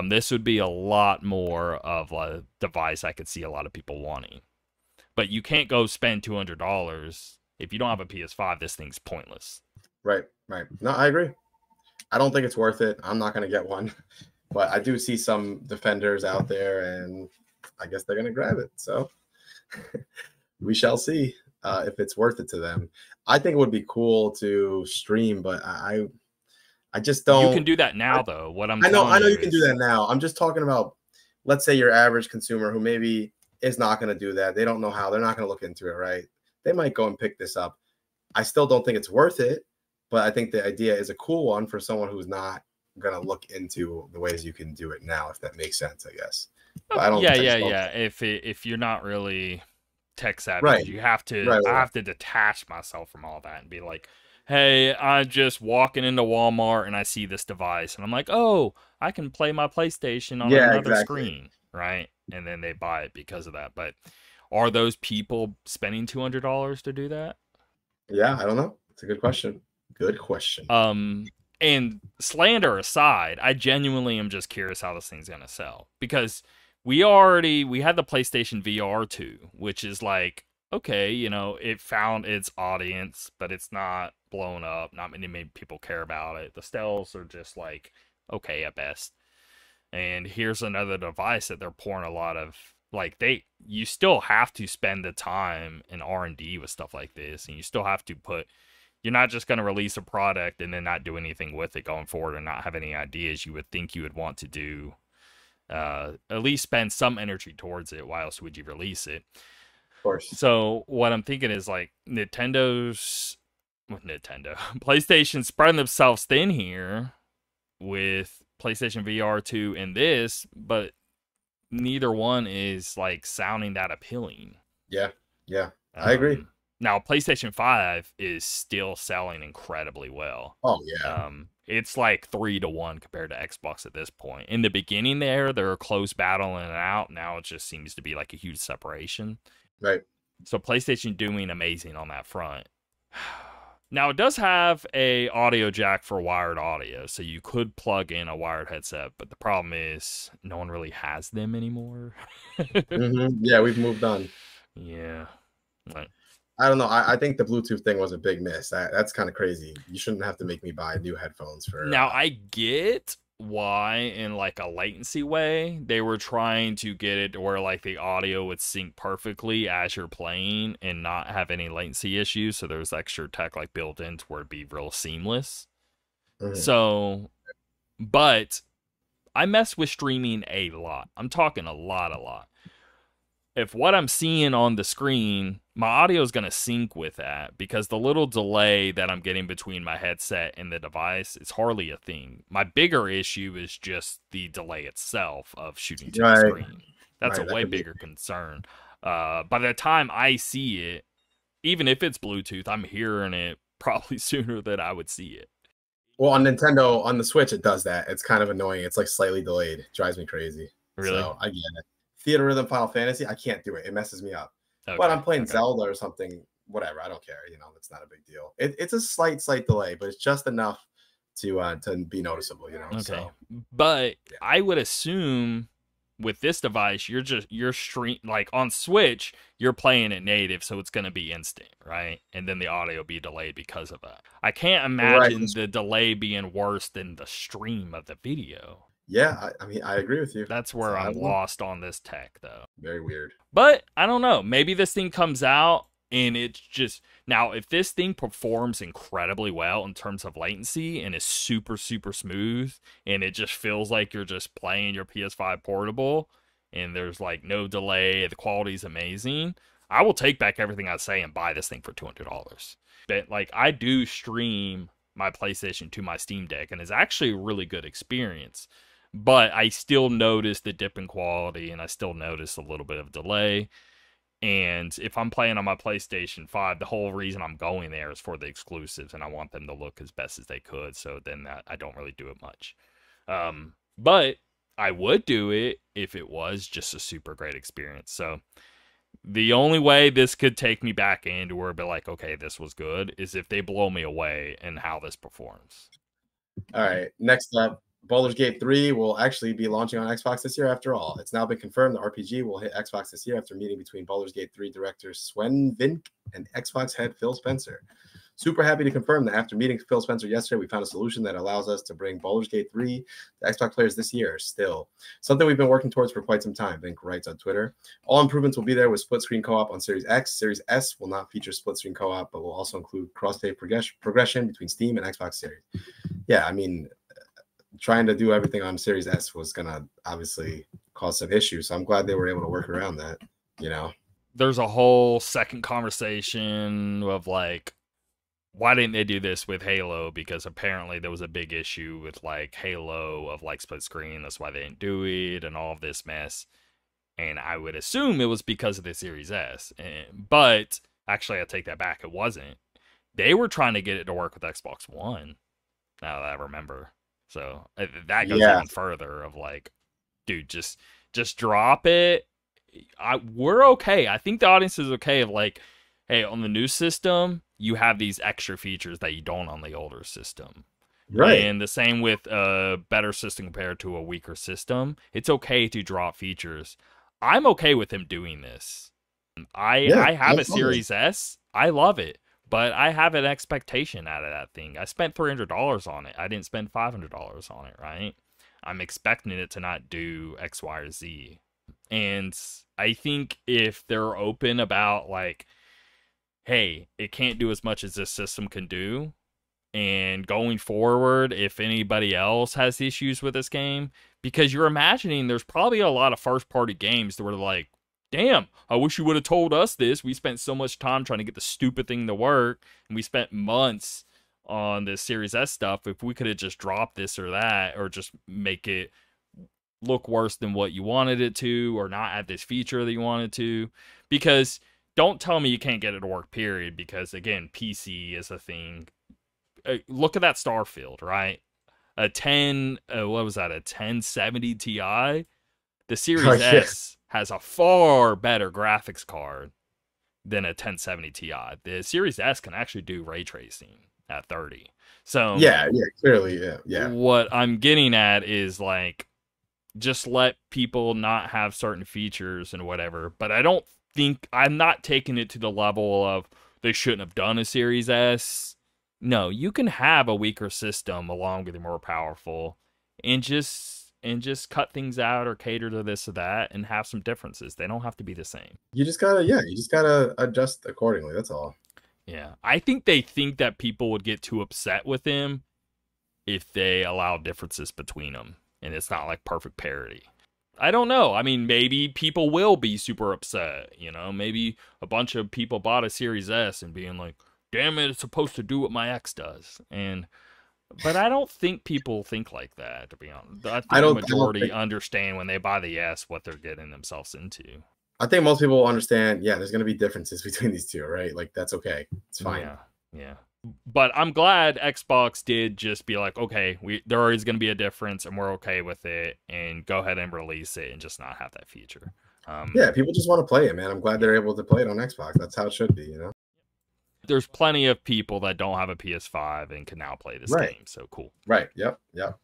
This would be a lot more of a device I could see a lot of people wanting. But you can't go spend $200 if you don't have a PS5. This thing's pointless.
Right, right. No, I agree. I don't think it's worth it. I'm not going to get one, but I do see some defenders out there, and I guess they're going to grab it. So we shall see if it's worth it to them. I think it would be cool to stream, but I just don't.
You can do that now, though. What I'm
I know
telling
you can do that now. I'm just talking about, let's say, your average consumer who maybe is not going to do that. They don't know how. They're not going to look into it, right? They might go and pick this up. I still don't think it's worth it, but I think the idea is a cool one for someone who's not going to look into the ways you can do it now, if that makes sense, I guess. But I don't.
Yeah. If you're not really tech savvy,
Right.
you have to.
Right.
I have to detach myself from all that and be like, hey, I'm just walking into Walmart and I see this device, and I'm like, oh, I can play my PlayStation on another screen, right? And then they buy it because of that. But are those people spending $200 to do that?
Yeah, I don't know. It's a good question. Good question.
And slander aside, I genuinely am just curious how this thing's gonna sell, because we had the PlayStation VR 2, which is like, okay, it found its audience, but it's not blown up. Not many people care about it. The sales are just like okay at best. And here's another device that they're pouring a lot of, like, you still have to spend the time in R&D with stuff like this, and you still have to you're not just going to release a product and then not do anything with it going forward and not have any ideas you would think you would want to do. At least spend some energy towards it. Why else would you release it?
Of course.
So what I'm thinking is like PlayStation spreading themselves thin here with PlayStation VR 2 and this, but neither one is like sounding that appealing.
Yeah, I agree.
Now, PlayStation 5 is still selling incredibly well.
Oh yeah.
It's like 3-1 compared to Xbox at this point. In the beginning, they're close battling it out. Now it just seems to be like a huge separation.
Right.
So PlayStation doing amazing on that front. Now, it does have a audio jack for wired audio, so you could plug in a wired headset, but the problem is no one really has them anymore.
Yeah, we've moved on.
Yeah. Right.
I don't know. I think the Bluetooth thing was a big miss. That's kind of crazy. You shouldn't have to make me buy new headphones for.
Now, I get why, in like a latency way, they were trying to get it to where like the audio would sync perfectly as you're playing and not have any latency issues. So there's extra tech like built in to where it'd be real seamless. So, but I mess with streaming a lot. I'm talking a lot. If what I'm seeing on the screen, my audio is going to sync with that, because the little delay that I'm getting between my headset and the device is hardly a thing. My bigger issue is just the delay itself of shooting to the screen. That's a way bigger concern. By the time I see it, even if it's Bluetooth, I'm hearing it probably sooner than I would see it.
Well, on Nintendo, on the Switch, it does that. It's kind of annoying. It's like slightly delayed. It drives me crazy.
Really?
So I get it. Theater Rhythm Final Fantasy, I can't do it. It messes me up. Okay, but I'm playing Zelda or something, whatever. I don't care. It's not a big deal. It's a slight delay, but it's just enough to be noticeable.
Okay.
So,
but yeah. I would assume with this device, you're stream like on Switch, you're playing it native, so it's going to be instant, right? And then the audio be delayed because of that. I can't imagine the delay being worse than the stream of the video.
Yeah, I mean, I agree with you.
That's where I'm lost on this tech, though.
Very weird.
But I don't know. Maybe this thing comes out and it's just... Now, if this thing performs incredibly well in terms of latency and is super, super smooth, and it just feels like you're just playing your PS5 portable, and there's like no delay, the quality's amazing, I will take back everything I say and buy this thing for $200. But like, I do stream my PlayStation to my Steam Deck, and it's actually a really good experience. But I still notice the dip in quality, and I still notice a little bit of delay. And if I'm playing on my PlayStation 5, the whole reason I'm going there is for the exclusives, and I want them to look as best as they could. So then I don't really do it much. But I would do it if it was just a super great experience. So the only way this could take me back into where it'd be like, okay, this was good, is if they blow me away in how this performs.
All right, next up. Baldur's Gate 3 will actually be launching on Xbox this year after all. It's now been confirmed the RPG will hit Xbox this year after a meeting between Baldur's Gate 3 director Sven Vink and Xbox head Phil Spencer. Super happy to confirm that after meeting Phil Spencer yesterday, we found a solution that allows us to bring Baldur's Gate 3 to Xbox players this year still. Something we've been working towards for quite some time, Vink writes on Twitter. All improvements will be there with split-screen co-op on Series X. Series S will not feature split-screen co-op, but will also include cross-save progression between Steam and Xbox Series. Yeah, I mean... trying to do everything on Series S was going to obviously cause some issues. So I'm glad they were able to work around that,
There's a whole second conversation of like, why didn't they do this with Halo? Because apparently there was a big issue with like Halo of like split screen. That's why they didn't do it and all of this mess. And I would assume it was because of the Series S. But actually, I take that back. It wasn't. They were trying to get it to work with Xbox One. Now that I remember. So that goes even further of like, dude, just drop it. We're okay. I think the audience is okay of like, hey, on the new system, you have these extra features that you don't on the older system.
Right.
And the same with a better system compared to a weaker system. It's okay to drop features. I'm okay with him doing this.
Yeah,
I have a
absolutely.
Series S. I love it, but I have an expectation out of that thing. I spent $300 on it. I didn't spend $500 on it, right? I'm expecting it to not do X, Y, or Z. And I think if they're open about like, hey, it can't do as much as this system can do, and going forward, if anybody else has issues with this game, because you're imagining there's probably a lot of first party games that were like, damn, I wish you would have told us this. We spent so much time trying to get the stupid thing to work, and we spent months on the Series S stuff. If we could have just dropped this or that, or just make it look worse than what you wanted it to, or not add this feature that you wanted to, because don't tell me you can't get it to work, period, because again, PC is a thing. Look at that Starfield, right? A 10, what was that? A 1070 Ti. The
Oh,
Series
yeah.
S has a far better graphics card than a 1070 Ti. The Series S can actually do ray tracing at 30. So
Yeah, yeah, clearly, yeah, yeah.
what I'm getting at is like, just let people not have certain features and whatever. But I don't think, I'm not taking it to the level of they shouldn't have done a Series S. No, you can have a weaker system along with a more powerful, and just cut things out or cater to this or that and have some differences. They don't have to be the same.
You just gotta adjust accordingly. That's all.
Yeah. I think they think that people would get too upset with him if they allow differences between them and it's not like perfect parity. I don't know. I mean, maybe people will be super upset. Maybe a bunch of people bought a Series S and being like, damn it, it's supposed to do what my X does. But I don't think people think like that, to be honest. I think the
I don't
majority
think.
understand when they buy the S what they're getting themselves into.
I think most people understand. Yeah, there's gonna be differences between these two, right? Like that's okay. It's fine.
Yeah, yeah. But I'm glad Xbox did just be like, okay, there is going to be a difference, and we're okay with it, and go ahead and release it, and just not have that feature.
Yeah, people just want to play it, man. I'm glad
Yeah.
they're able to play it on Xbox. That's how it should be, you know?
There's plenty of people that don't have a PS5 and can now play this
Right.
game, so cool.
Right. Yep. Yep.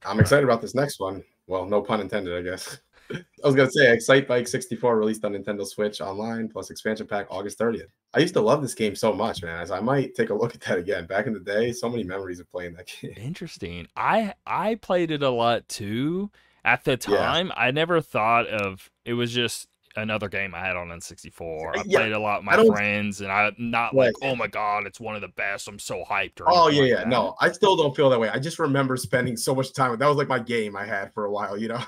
I'm
Uh,
excited about this next one. Well, no pun intended, I guess. I was gonna say Excite Bike 64 released on Nintendo Switch Online plus expansion pack August 30th. I used to love this game so much, man. As I might take a look at that again. Back in the day, so many memories of playing that game.
Interesting. I played it a lot too. At the
Yeah.
time, I never thought of it was just another game I had on N64. I
Yeah.
played a lot with
I
my
don't
friends, and I'm not
Right.
like, oh my god, it's one of the best. I'm so hyped or
Oh
anything
yeah,
like
yeah.
that.
No, I still don't feel that way. I just remember spending so much time. That was like my game I had for a while, you know.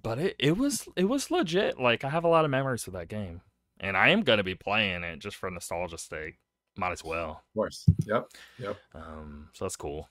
But it was legit. Like, I have a lot of memories of that game, and I am gonna be playing it just for nostalgia's sake. Might as well.
Of course. Yep. Yep.
So that's cool.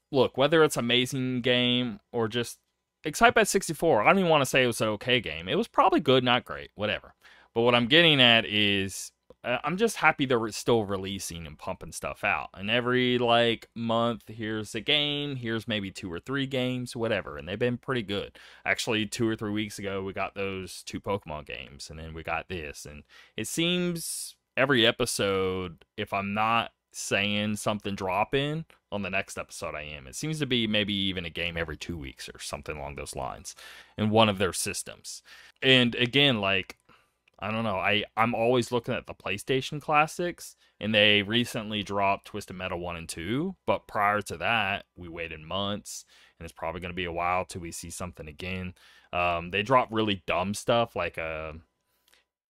Look, whether it's amazing game or just Excite by 64, I don't even want to say it was an okay game. It was probably good, not great, whatever. But what I'm getting at is I'm just happy they're still releasing and pumping stuff out. And every like month, here's a game, here's maybe 2 or 3 games, whatever. And they've been pretty good. Actually, 2 or 3 weeks ago, we got those 2 Pokemon games, and then we got this. And it seems every episode, if I'm not saying something dropping, on the next episode I am. It seems to be maybe even a game every 2 weeks or something along those lines in one of their systems. And again, like, I don't know, I'm always looking at the PlayStation classics, and they recently dropped Twisted Metal 1 and 2, but prior to that, we waited months, and it's probably going to be a while till we see something again. They dropped really dumb stuff like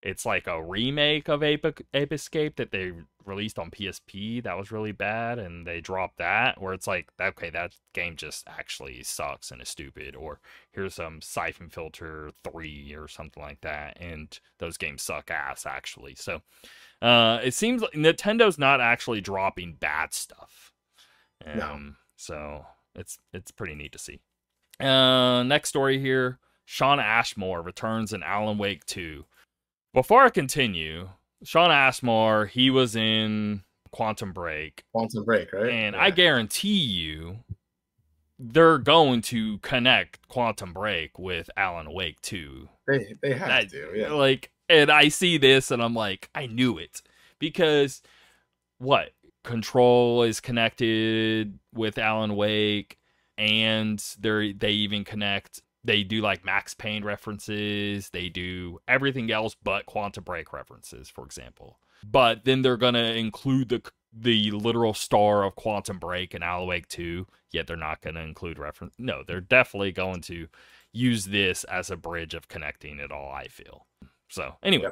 it's like a remake of Ape Escape that they released on PSP that was really bad, and they dropped that, where it's like, okay, that game just actually sucks and is stupid. Or here's some Siphon Filter 3 or something like that, and those games suck ass, actually. So it seems like Nintendo's not actually dropping bad stuff.
No.
So it's pretty neat to see. Next story here. Shawn Ashmore returns in Alan Wake 2. Before I continue, Shawn Ashmore, he was in Quantum Break,
Quantum Break, right?
and
Yeah.
I guarantee you they're going to connect Quantum Break with Alan Wake 2.
They have to, yeah.
Like, and I see this and I'm like, I knew it. Because what? Control is connected with Alan Wake, and they even connect. They do like Max Payne references. They do everything else but Quantum Break references, for example. But then they're gonna include the literal star of Quantum Break in Alan Wake 2. Yet they're not gonna include reference. No, they're definitely going to use this as a bridge of connecting it all, I feel. So anyway,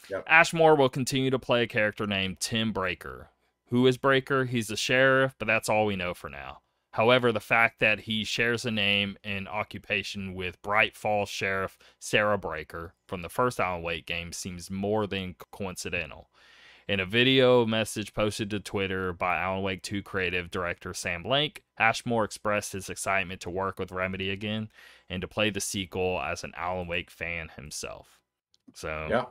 Yep.
Ashmore will continue to play a character named Tim Breaker. Who is Breaker? He's the sheriff, but that's all we know for now. However, the fact that he shares a name and occupation with Bright Falls Sheriff Sarah Breaker from the first Alan Wake game seems more than coincidental. In a video message posted to Twitter by Alan Wake 2 creative director Sam Blank, Ashmore expressed his excitement to work with Remedy again and to play the sequel as an Alan Wake fan himself. So,
yeah.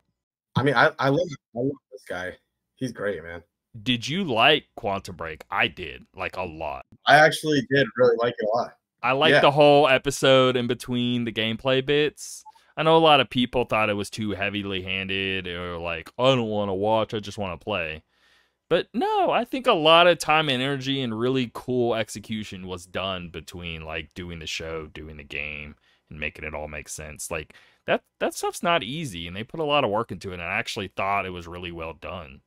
I mean, I love this guy. He's great, man.
Did you like Quantum Break? I did, like a lot.
I actually did really like it a lot.
I liked the whole episode in between the gameplay bits. I know a lot of people thought it was too heavily handed or like, I don't want to watch, I just want to play. But no, I think a lot of time and energy and really cool execution was done between like doing the show, doing the game, and making it all make sense. Like that stuff's not easy, and they put a lot of work into it, and I actually thought it was really well done.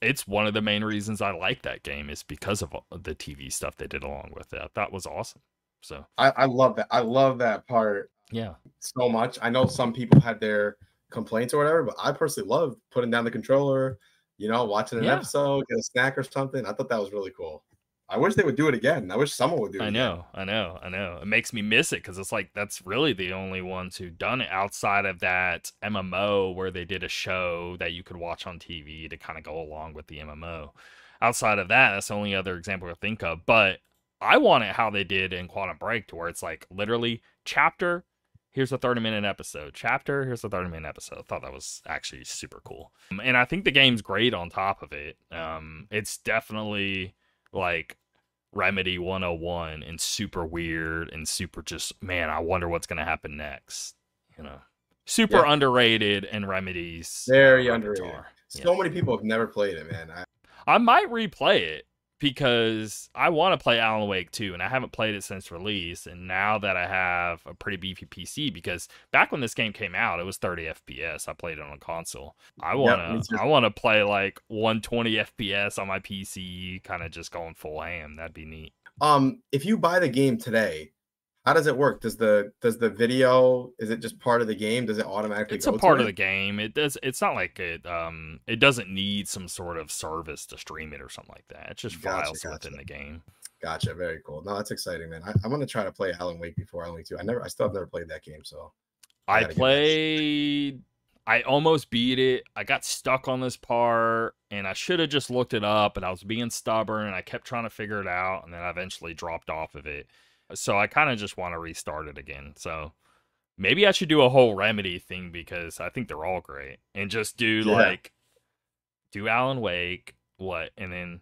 It's one of the main reasons I like that game is because of the TV stuff they did along with it. That was awesome. So
I love that. I love that part.
Yeah.
So much. I know some people had their complaints or whatever, but I personally love putting down the controller, watching an episode, get a snack or something. I thought that was really cool. I wish they would do it again. I wish someone would do it.
I know. It makes me miss it because it's like that's really the only ones who've done it outside of that MMO where they did a show that you could watch on TV to kind of go along with the MMO. Outside of that, that's the only other example I think of. But I want it how they did in Quantum Break, to where it's like literally chapter, here's a 30-minute episode. Chapter, here's a 30-minute episode. I thought that was actually super cool. And I think the game's great on top of it. It's definitely like Remedy 101 and super weird and super just, man, I wonder what's going to happen next. Super underrated and Remedy's
very underrated. So many people have never played it, man.
I might replay it because I want to play Alan Wake 2, and I haven't played it since release. And now that I have a pretty beefy PC, because back when this game came out, it was 30 FPS. I played it on a console. I want to play like 120 FPS on my PC, kind of just going full ham. That'd be neat.
If you buy the game today, how does it work? Does the video, is it just part of the game? Does it automatically
It's a part of the game. It's not like it doesn't need some sort of service to stream it or something like that. It's just files within the game.
Gotcha. Very cool. No, that's exciting, man. I'm gonna try to play Alan Wake before Alan Wake 2. I still have never played that game, so
I almost beat it. I got stuck on this part, and I should have just looked it up, and I was being stubborn, and I kept trying to figure it out, and then I eventually dropped off of it. So I kind of just want to restart it again. So maybe I should do a whole Remedy thing because I think they're all great. And just do do Alan Wake, and then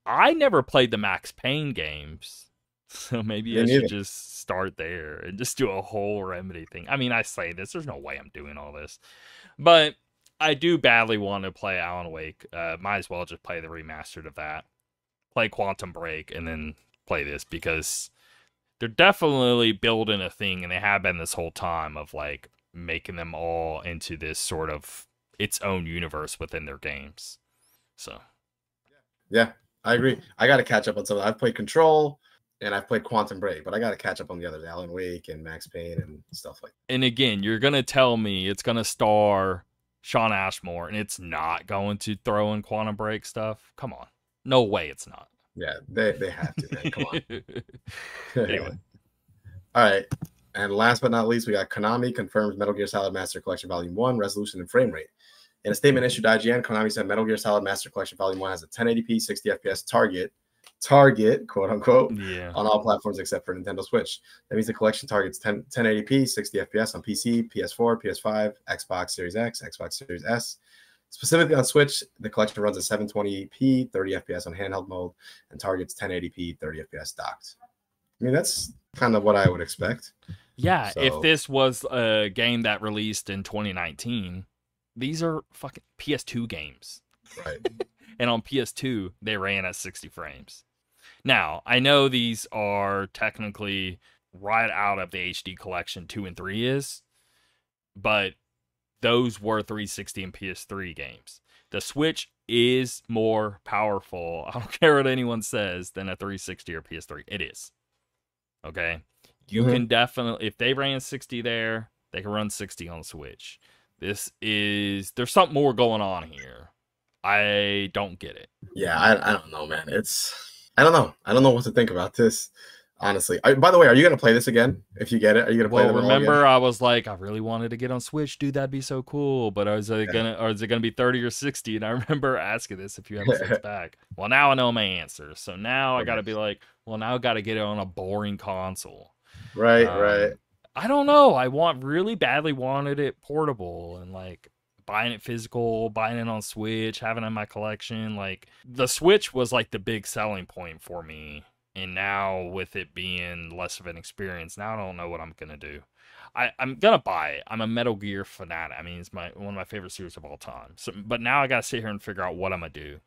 I never played the Max Payne games. So maybe I should just start there and just do a whole Remedy thing. I mean, I say this, there's no way I'm doing all this. But I do badly want to play Alan Wake. Might as well just play the remastered of that. Play Quantum Break and then play this because they're definitely building a thing, and they have been this whole time, of like making them all into this sort of its own universe within their games. So,
yeah, I agree. I got to catch up on some. I've played Control and I've played Quantum Break, but I got to catch up on the others, Alan Wake and Max Payne and stuff like that.
And again, you're gonna tell me it's gonna star Shawn Ashmore, and it's not going to throw in Quantum Break stuff? Come on, no way, it's not.
Yeah, they have to, man. Come on.
Anyway.
All right. And last but not least, we got Konami confirms Metal Gear Solid Master Collection Volume 1 resolution and frame rate. In a statement issued to IGN, Konami said Metal Gear Solid Master Collection Volume 1 has a 1080p 60 FPS target, quote unquote, on all platforms except for Nintendo Switch. That means the collection targets 1080p 60 FPS on PC, PS4, PS5, Xbox Series X, Xbox Series S. Specifically on Switch, the collection runs at 720p, 30 FPS on handheld mode, and targets 1080p, 30 FPS docked. I mean, that's kind of what I would expect.
Yeah, so, if this was a game that released in 2019, these are fucking PS2 games.
Right.
And on PS2, they ran at 60 frames. Now, I know these are technically right out of the HD collection 2 and 3 is, but those were 360 and PS3 games. The Switch is more powerful, I don't care what anyone says, than a 360 or PS3. It is. Okay? You can definitely, if they ran 60 there, they can run 60 on the Switch. There's something more going on here. I don't get it.
Yeah, I don't know, man. I don't know. I don't know what to think about this, honestly. By the way, are you going to play this again? If you get it, are you going to play it?
Well, remember, I was like, I really wanted to get on Switch, dude. That'd be so cool. But is it gonna be 30 or 60? And I remember asking this a few episodes back. Well, now I know my answer. So now I got to be like, well, now I got to get it on a boring console.
Right.
I don't know. I really badly wanted it portable and like buying it physical, buying it on Switch, having it in my collection. Like the Switch was like the big selling point for me. And now with it being less of an experience, now I don't know what I'm going to do. I'm going to buy it. I'm a Metal Gear fanatic. I mean, it's one of my favorite series of all time. So, but now I got to sit here and figure out what I'm going to do.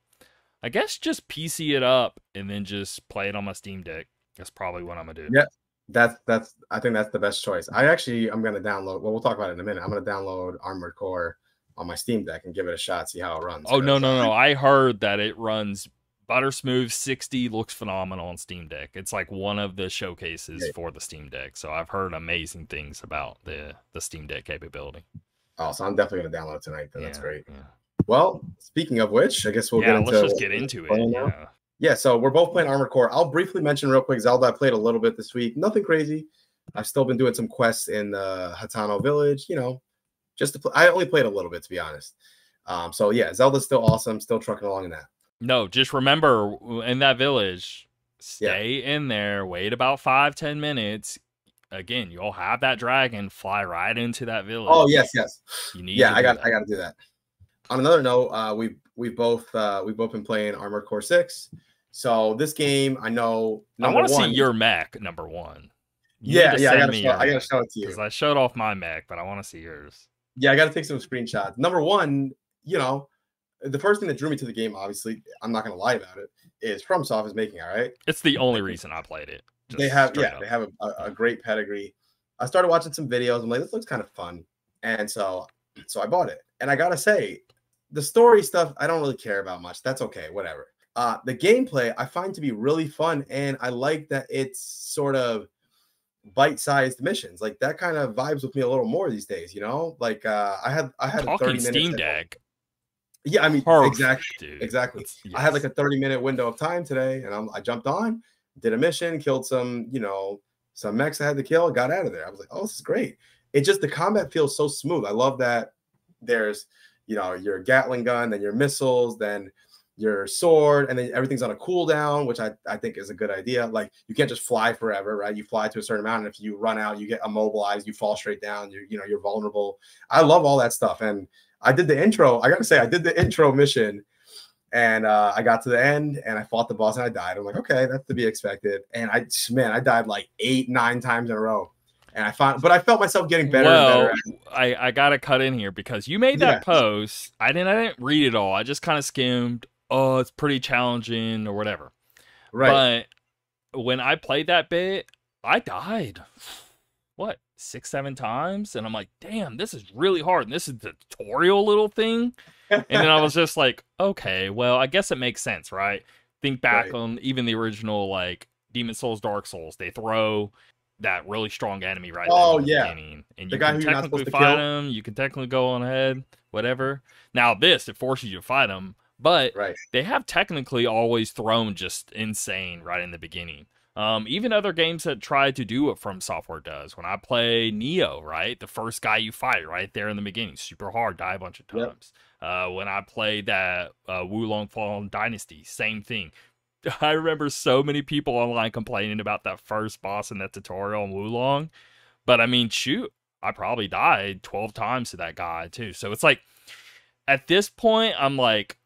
I guess just PC it up and then just play it on my Steam Deck. That's probably what I'm going to do.
Yeah. I think that's the best choice. I'm going to download, well, we'll talk about it in a minute. I'm going to download Armored Core on my Steam Deck and give it a shot, see how it runs.
Oh, no. I heard that it runs butter smooth. 60 looks phenomenal on Steam Deck. It's like one of the showcases for the Steam Deck. So I've heard amazing things about the Steam Deck capability.
Oh, so I'm definitely going to download it tonight. Then. That's great. Yeah. Well, speaking of which, I guess we'll get into it.
Let's just get into it.
Yeah, so we're both playing Armored Core. I'll briefly mention real quick, Zelda, I played a little bit this week. Nothing crazy. I've still been doing some quests in the Hatano village, just to play. I only played a little bit, to be honest. So yeah, Zelda's still awesome. Still trucking along in that.
No, just remember in that village, stay in there, wait about 5-10 minutes. Again, you'll have that dragon fly right into that village.
Oh, yes.
You need
I got to do that. On another note, we've both been playing Armored Core 6. So this game, I know.
I want to see your mech, number one.
I got to show it to you.
Because I showed off my mech, but I want to see yours.
Yeah, I got to take some screenshots. Number one, the first thing that drew me to the game, obviously, I'm not going to lie about it, is FromSoft is making it, all right?
It's the only reason I played it.
They have a great pedigree. I started watching some videos. I'm like, this looks kind of fun. And so I bought it. And I got to say, the story stuff, I don't really care about much. That's okay, whatever. The gameplay, I find to be really fun. And I like that it's sort of bite-sized missions. Like that kind of vibes with me a little more these days, Like I had
talking
a 30 minute
Steam Deck.
Yeah, I mean, exactly. Yes.
Yes.
I had like a 30-minute window of time today, and I jumped on, did a mission, killed some mechs I had to kill, got out of there. I was like, oh, this is great. It just, the combat feels so smooth. I love that there's, your Gatling gun, then your missiles, then your sword, and then everything's on a cooldown, which I think is a good idea. Like you can't just fly forever, right? You fly to a certain amount, and if you run out, you get immobilized, you fall straight down, you're vulnerable. I love all that stuff. And I did the intro. I gotta say, I did the intro mission, and I got to the end, and I fought the boss, and I died. I'm like, okay, that's to be expected. And I died like 8-9 times in a row, and I felt myself getting better and better.
I gotta cut in here because you made that post. I didn't read it all. I just kind of skimmed. Oh, it's pretty challenging or whatever.
Right.
But when I played that bit, I died. What? 6-7 times, and I'm like, damn, this is really hard, and this is the tutorial little thing. And then I was just like, okay, well, I guess it makes sense, right? Think back on even the original like Demon Souls, Dark Souls. They throw that really strong enemy right there in the beginning, and
the
you
guy
can
who you're not
technically
supposed to
fight
kill.
him. You can technically go on ahead, whatever. Now this, it forces you to fight them, but they have technically always thrown just insane right in the beginning. Even other games that try to do what From Software does. When I play Neo, right, the first guy you fight right there in the beginning, super hard, die a bunch of times. When I played that Wulong Fallen Dynasty, same thing. I remember so many people online complaining about that first boss in that tutorial on Wulong. But I mean, shoot, I probably died 12 times to that guy too. So it's like, at this point, I'm like,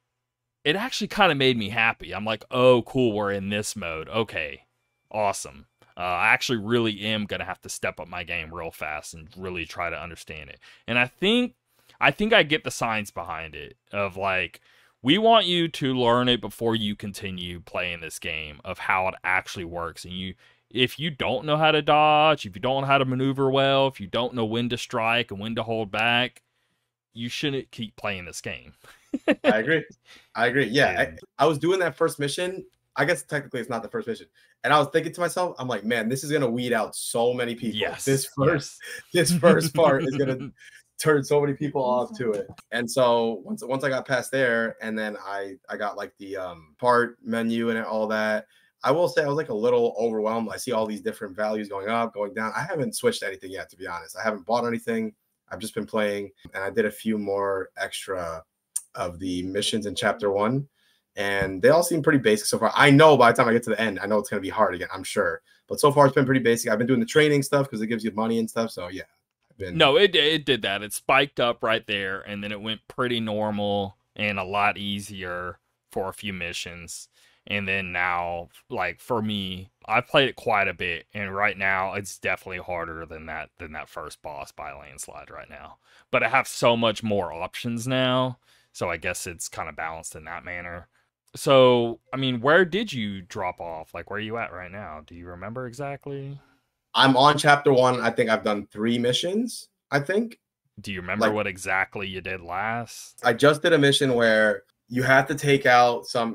it actually kind of made me happy. I'm like, oh, cool, we're in this mode. Okay. Awesome. I actually really am going to have to step up my game real fast and really try to understand it. And I think I get the science behind it of like We want you to learn it before you continue playing this game of how it actually works. And if you don't know how to dodge, if you don't know how to maneuver well, if you don't know when to strike and when to hold back, you shouldn't keep playing this game.
I agree. Yeah, I was doing that first mission. I guess technically it's not the first mission. And I was thinking to myself, I'm like, man, this is gonna weed out so many people.
Yes.
This first part is gonna turn so many people off to it. And so once I got past there, and then I got like the part menu and all that. I will say I was like a little overwhelmed. I see all these different values going up, going down. I haven't switched anything yet, to be honest. I haven't bought anything. I've just been playing, and I did a few more extra of the missions in chapter 1. And they all seem pretty basic so far. I know by the time I get to the end, I know it's going to be hard again, I'm sure. But so far, it's been pretty basic. I've been doing the training stuff because it gives you money and stuff. So, yeah.
No, it did that. It spiked up right there, and then it went pretty normal and a lot easier for a few missions. And then now, like, for me, I've played it quite a bit, and right now, it's definitely harder than that first boss by a landslide right now. But I have so much more options now, so I guess it's kind of balanced in that manner. So, I mean, where did you drop off? Like, where are you at right now? Do you remember exactly?
I'm on chapter 1. I think I've done 3 missions, I think.
Do you remember what exactly you did last?
I just did a mission where you have to take out some,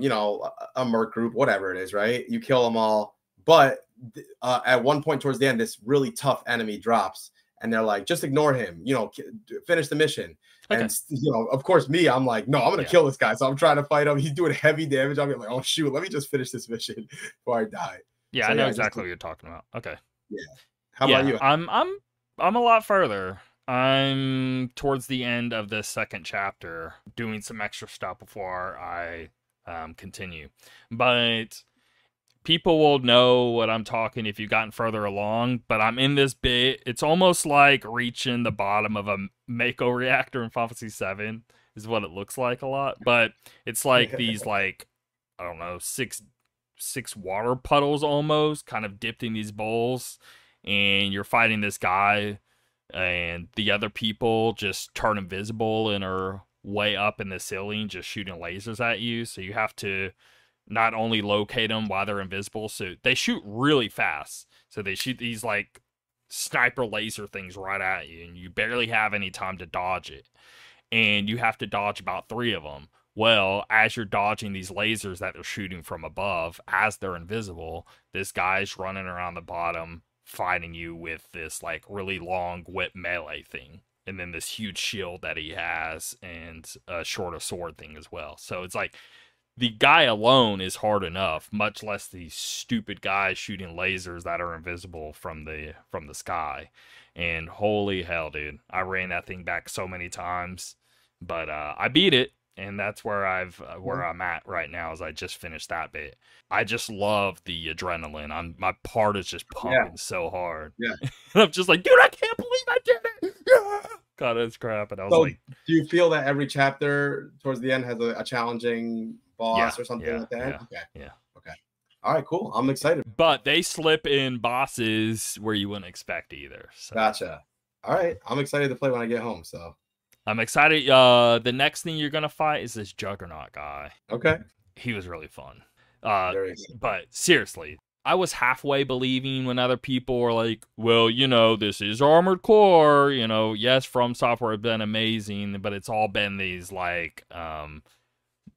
a merc group, whatever it is, right? You kill them all. But at one point towards the end, this really tough enemy drops. And they're like, just ignore him, finish the mission. Okay. And, of course, I'm like, no, I'm going to kill this guy. So I'm trying to fight him. He's doing heavy damage. I'm like, oh, shoot, let me just finish this mission before I die.
Yeah, so, I know exactly what you're talking about. Okay.
Yeah. How about you?
I'm a lot further. I'm towards the end of the second chapter, doing some extra stuff before I continue. But people will know what I'm talking if you've gotten further along, but I'm in this bit. It's almost like reaching the bottom of a Mako reactor in Final Fantasy 7 is what it looks like a lot. But it's like these, like, I don't know, six water puddles almost, kind of dipped in these bowls, and you're fighting this guy, and the other people just turn invisible and are way up in the ceiling just shooting lasers at you. So you have to not only locate them while they're invisible, so they shoot really fast. So they shoot these like sniper laser things right at you, and you barely have any time to dodge it. And you have to dodge about 3 of them. Well, as you're dodging these lasers that they're shooting from above, as they're invisible, this guy's running around the bottom fighting you with this like really long whip melee thing. And then this huge shield that he has, and a shorter sword thing as well. So it's like, the guy alone is hard enough, much less these stupid guys shooting lasers that are invisible from the sky. And holy hell, dude, I ran that thing back so many times, but I beat it, and that's where I'm at right now. Is I just finished that bit. I just love the adrenaline. My part is just pumping so hard.
Yeah,
and I'm just like, dude, I can't believe I did it. Yeah. God, it's crap. And I was like,
do you feel that every chapter towards the end has a challenging boss or something like that?
Yeah.
Okay. All right, cool. I'm excited.
But they slip in bosses where you wouldn't expect either. So.
Gotcha. All right. I'm excited to play when I get home. So
I'm excited. The next thing you're gonna fight is this Juggernaut guy.
Okay.
He was really fun. But seriously, I was halfway believing when other people were like, well, this is Armored Core, yes, From Software has been amazing, but it's all been these like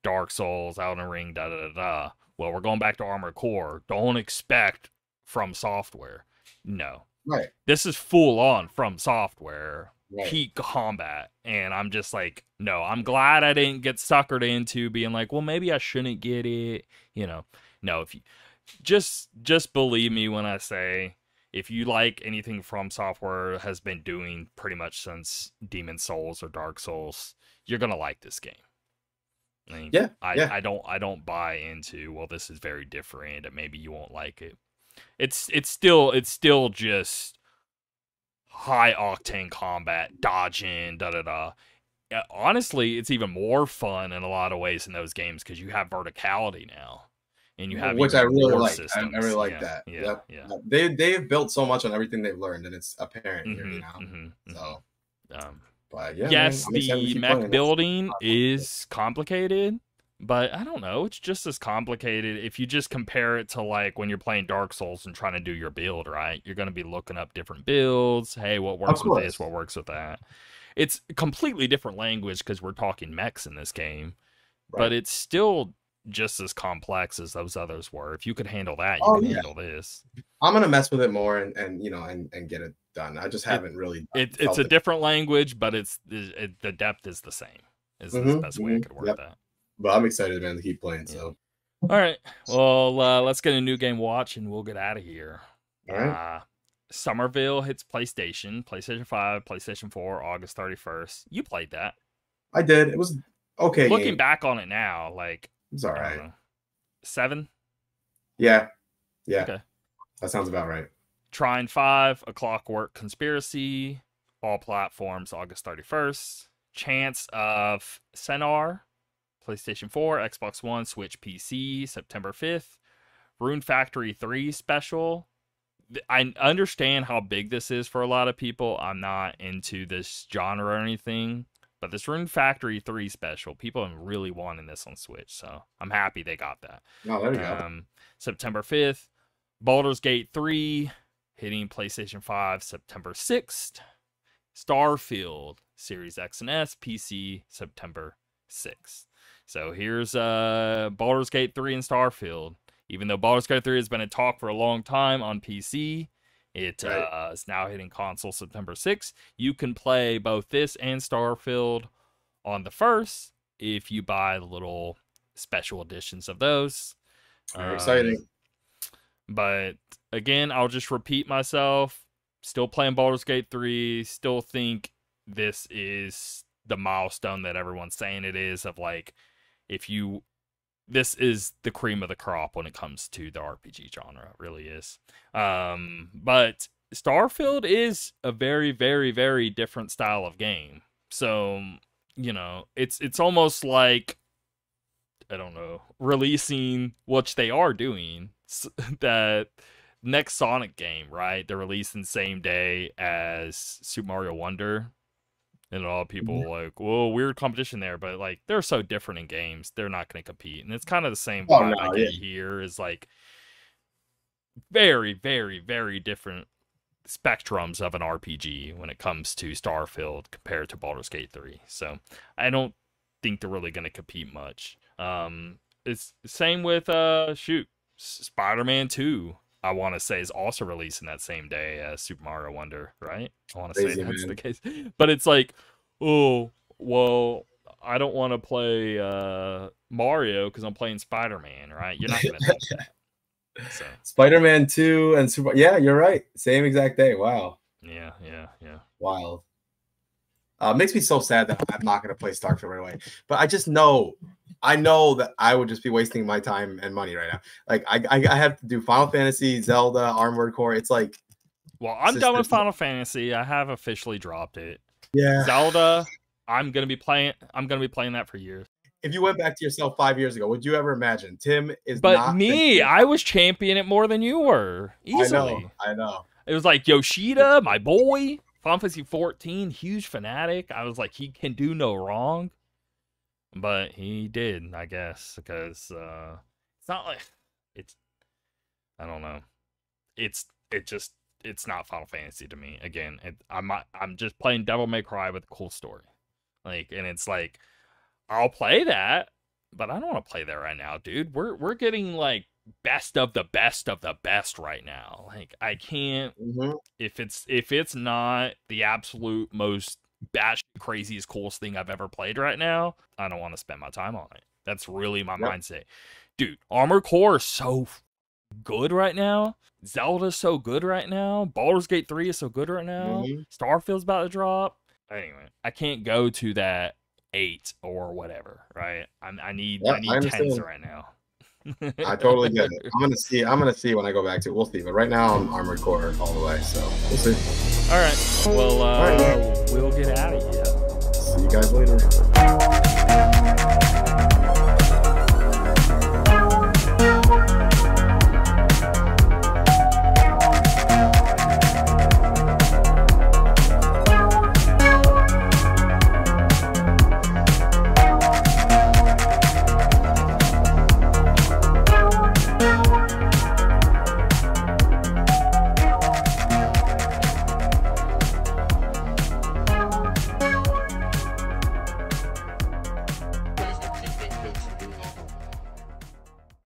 Dark Souls, Elden Ring, da-da-da-da. Well, we're going back to Armored Core. Don't expect From Software. No.
Right.
This is full on From Software.
Right.
Peak combat. And I'm just like, no, I'm glad I didn't get suckered into being like, well, maybe I shouldn't get it. No, if you just believe me when I say, if you like anything From Software has been doing pretty much since Demon Souls or Dark Souls, you're gonna like this game. I mean, I don't buy into, well, this is very different and maybe you won't like it. It's still just high octane combat, dodging, da-da-da. Honestly, it's even more fun in a lot of ways in those games because you have verticality now. And you have,
which I really like.
Systems.
I really like that. Yeah. They've built so much on everything they've learned, and it's apparent here now. So,
but yeah, yes, the mech building is complicated. But I don't know. It's just as complicated. If you just compare it to like when you're playing Dark Souls and trying to do your build, right? You're going to be looking up different builds. Hey, what works with this? What works with that? It's a completely different language because we're talking mechs in this game. Right. But it's still just as complex as those others were. If you could handle that, you can handle this.
I'm going to mess with it more and you know, and get it done. I just haven't really.
It's a different language, but the depth is the same. Is the best way I could word that.
But I'm excited, man, to keep playing. So,
all right. Well, let's get a new game watch, and we'll get out of here.
All right.
Somerville hits PlayStation 5, PlayStation 4, August 31st. You played that?
I did. It was okay.
Looking back on it now, like
it's all right.
7.
Yeah.
Okay.
That sounds about right.
Trine 5, A Clockwork Conspiracy, all platforms, August 31st. Chance of Senar, PlayStation 4, Xbox One, Switch, PC, September 5th. Rune Factory 3 special. I understand how big this is for a lot of people. I'm not into this genre or anything, but this Rune Factory 3 special, people have really wanting this on Switch, so I'm happy they got that.
Oh, there you go.
September 5th. Baldur's Gate 3 hitting PlayStation 5 September 6th. Starfield Series X and S, PC, September 6th. So here's Baldur's Gate 3 and Starfield. Even though Baldur's Gate 3 has been in talk for a long time on PC, it is now hitting console September 6th. You can play both this and Starfield on the 1st if you buy the little special editions of those.
Very exciting.
But again, I'll just repeat myself. Still playing Baldur's Gate 3. Still think this is the milestone that everyone's saying it is, of like, this is the cream of the crop when it comes to the RPG genre. It really is. But Starfield is a very, very, very different style of game. So, you know, it's almost like, I don't know, releasing, which they are doing, that next Sonic game, right? They're releasing the same day as Super Mario Wonder. And a lot of people are like, whoa, weird competition there. But, like, they're so different in games. They're not going to compete. And it's kind of the same vibe I get here, is, like, very, very, very different spectrums of an RPG when it comes to Starfield compared to Baldur's Gate 3. So, I don't think they're really going to compete much. It's the same with, Spider-Man 2. I want to say is also releasing that same day as Super Mario Wonder, right? I want to say that's the case. But it's like, oh, well, I don't want to play Mario because I'm playing Spider-Man, right? You're not going to think that. So.
Spider-Man 2 and Super... Yeah, you're right. Same exact day. Wow.
Yeah.
Wild. Makes me so sad that I'm not going to play Starfield right away. But I just know... I know that I would just be wasting my time and money right now. Like I have to do Final Fantasy, Zelda, Armored Core. It's like,
well, I'm done with Final Fantasy. I have officially dropped it.
Yeah.
Zelda, I'm gonna be playing that for years.
If you went back to yourself 5 years ago, would you ever imagine Tim is?
But
not
me, I was championing it more than you were. Easily.
I know.
It was like Yoshida, my boy. Final Fantasy 14, huge fanatic. I was like, he can do no wrong. But he did, I guess, because it's not like I don't know. It's not Final Fantasy to me. Again, I'm just playing Devil May Cry with a cool story, like, and it's like I'll play that, but I don't want to play that right now, dude. We're getting like best of the best right now. Like I can't if it's not the absolute most craziest coolest thing I've ever played right now, I don't want to spend my time on it. That's really my mindset. Dude, Armored Core is so good right now. Zelda's so good right now. Baldur's Gate 3 is so good right now. Starfield's about to drop. Anyway, I can't go to that 8 or whatever, right? I need 10s right now.
I totally get it. I'm gonna see when I go back to it. We'll see. But right now I'm Armored Core all the way, so we'll see.
All right. Well, we'll get out of here.
See you guys later.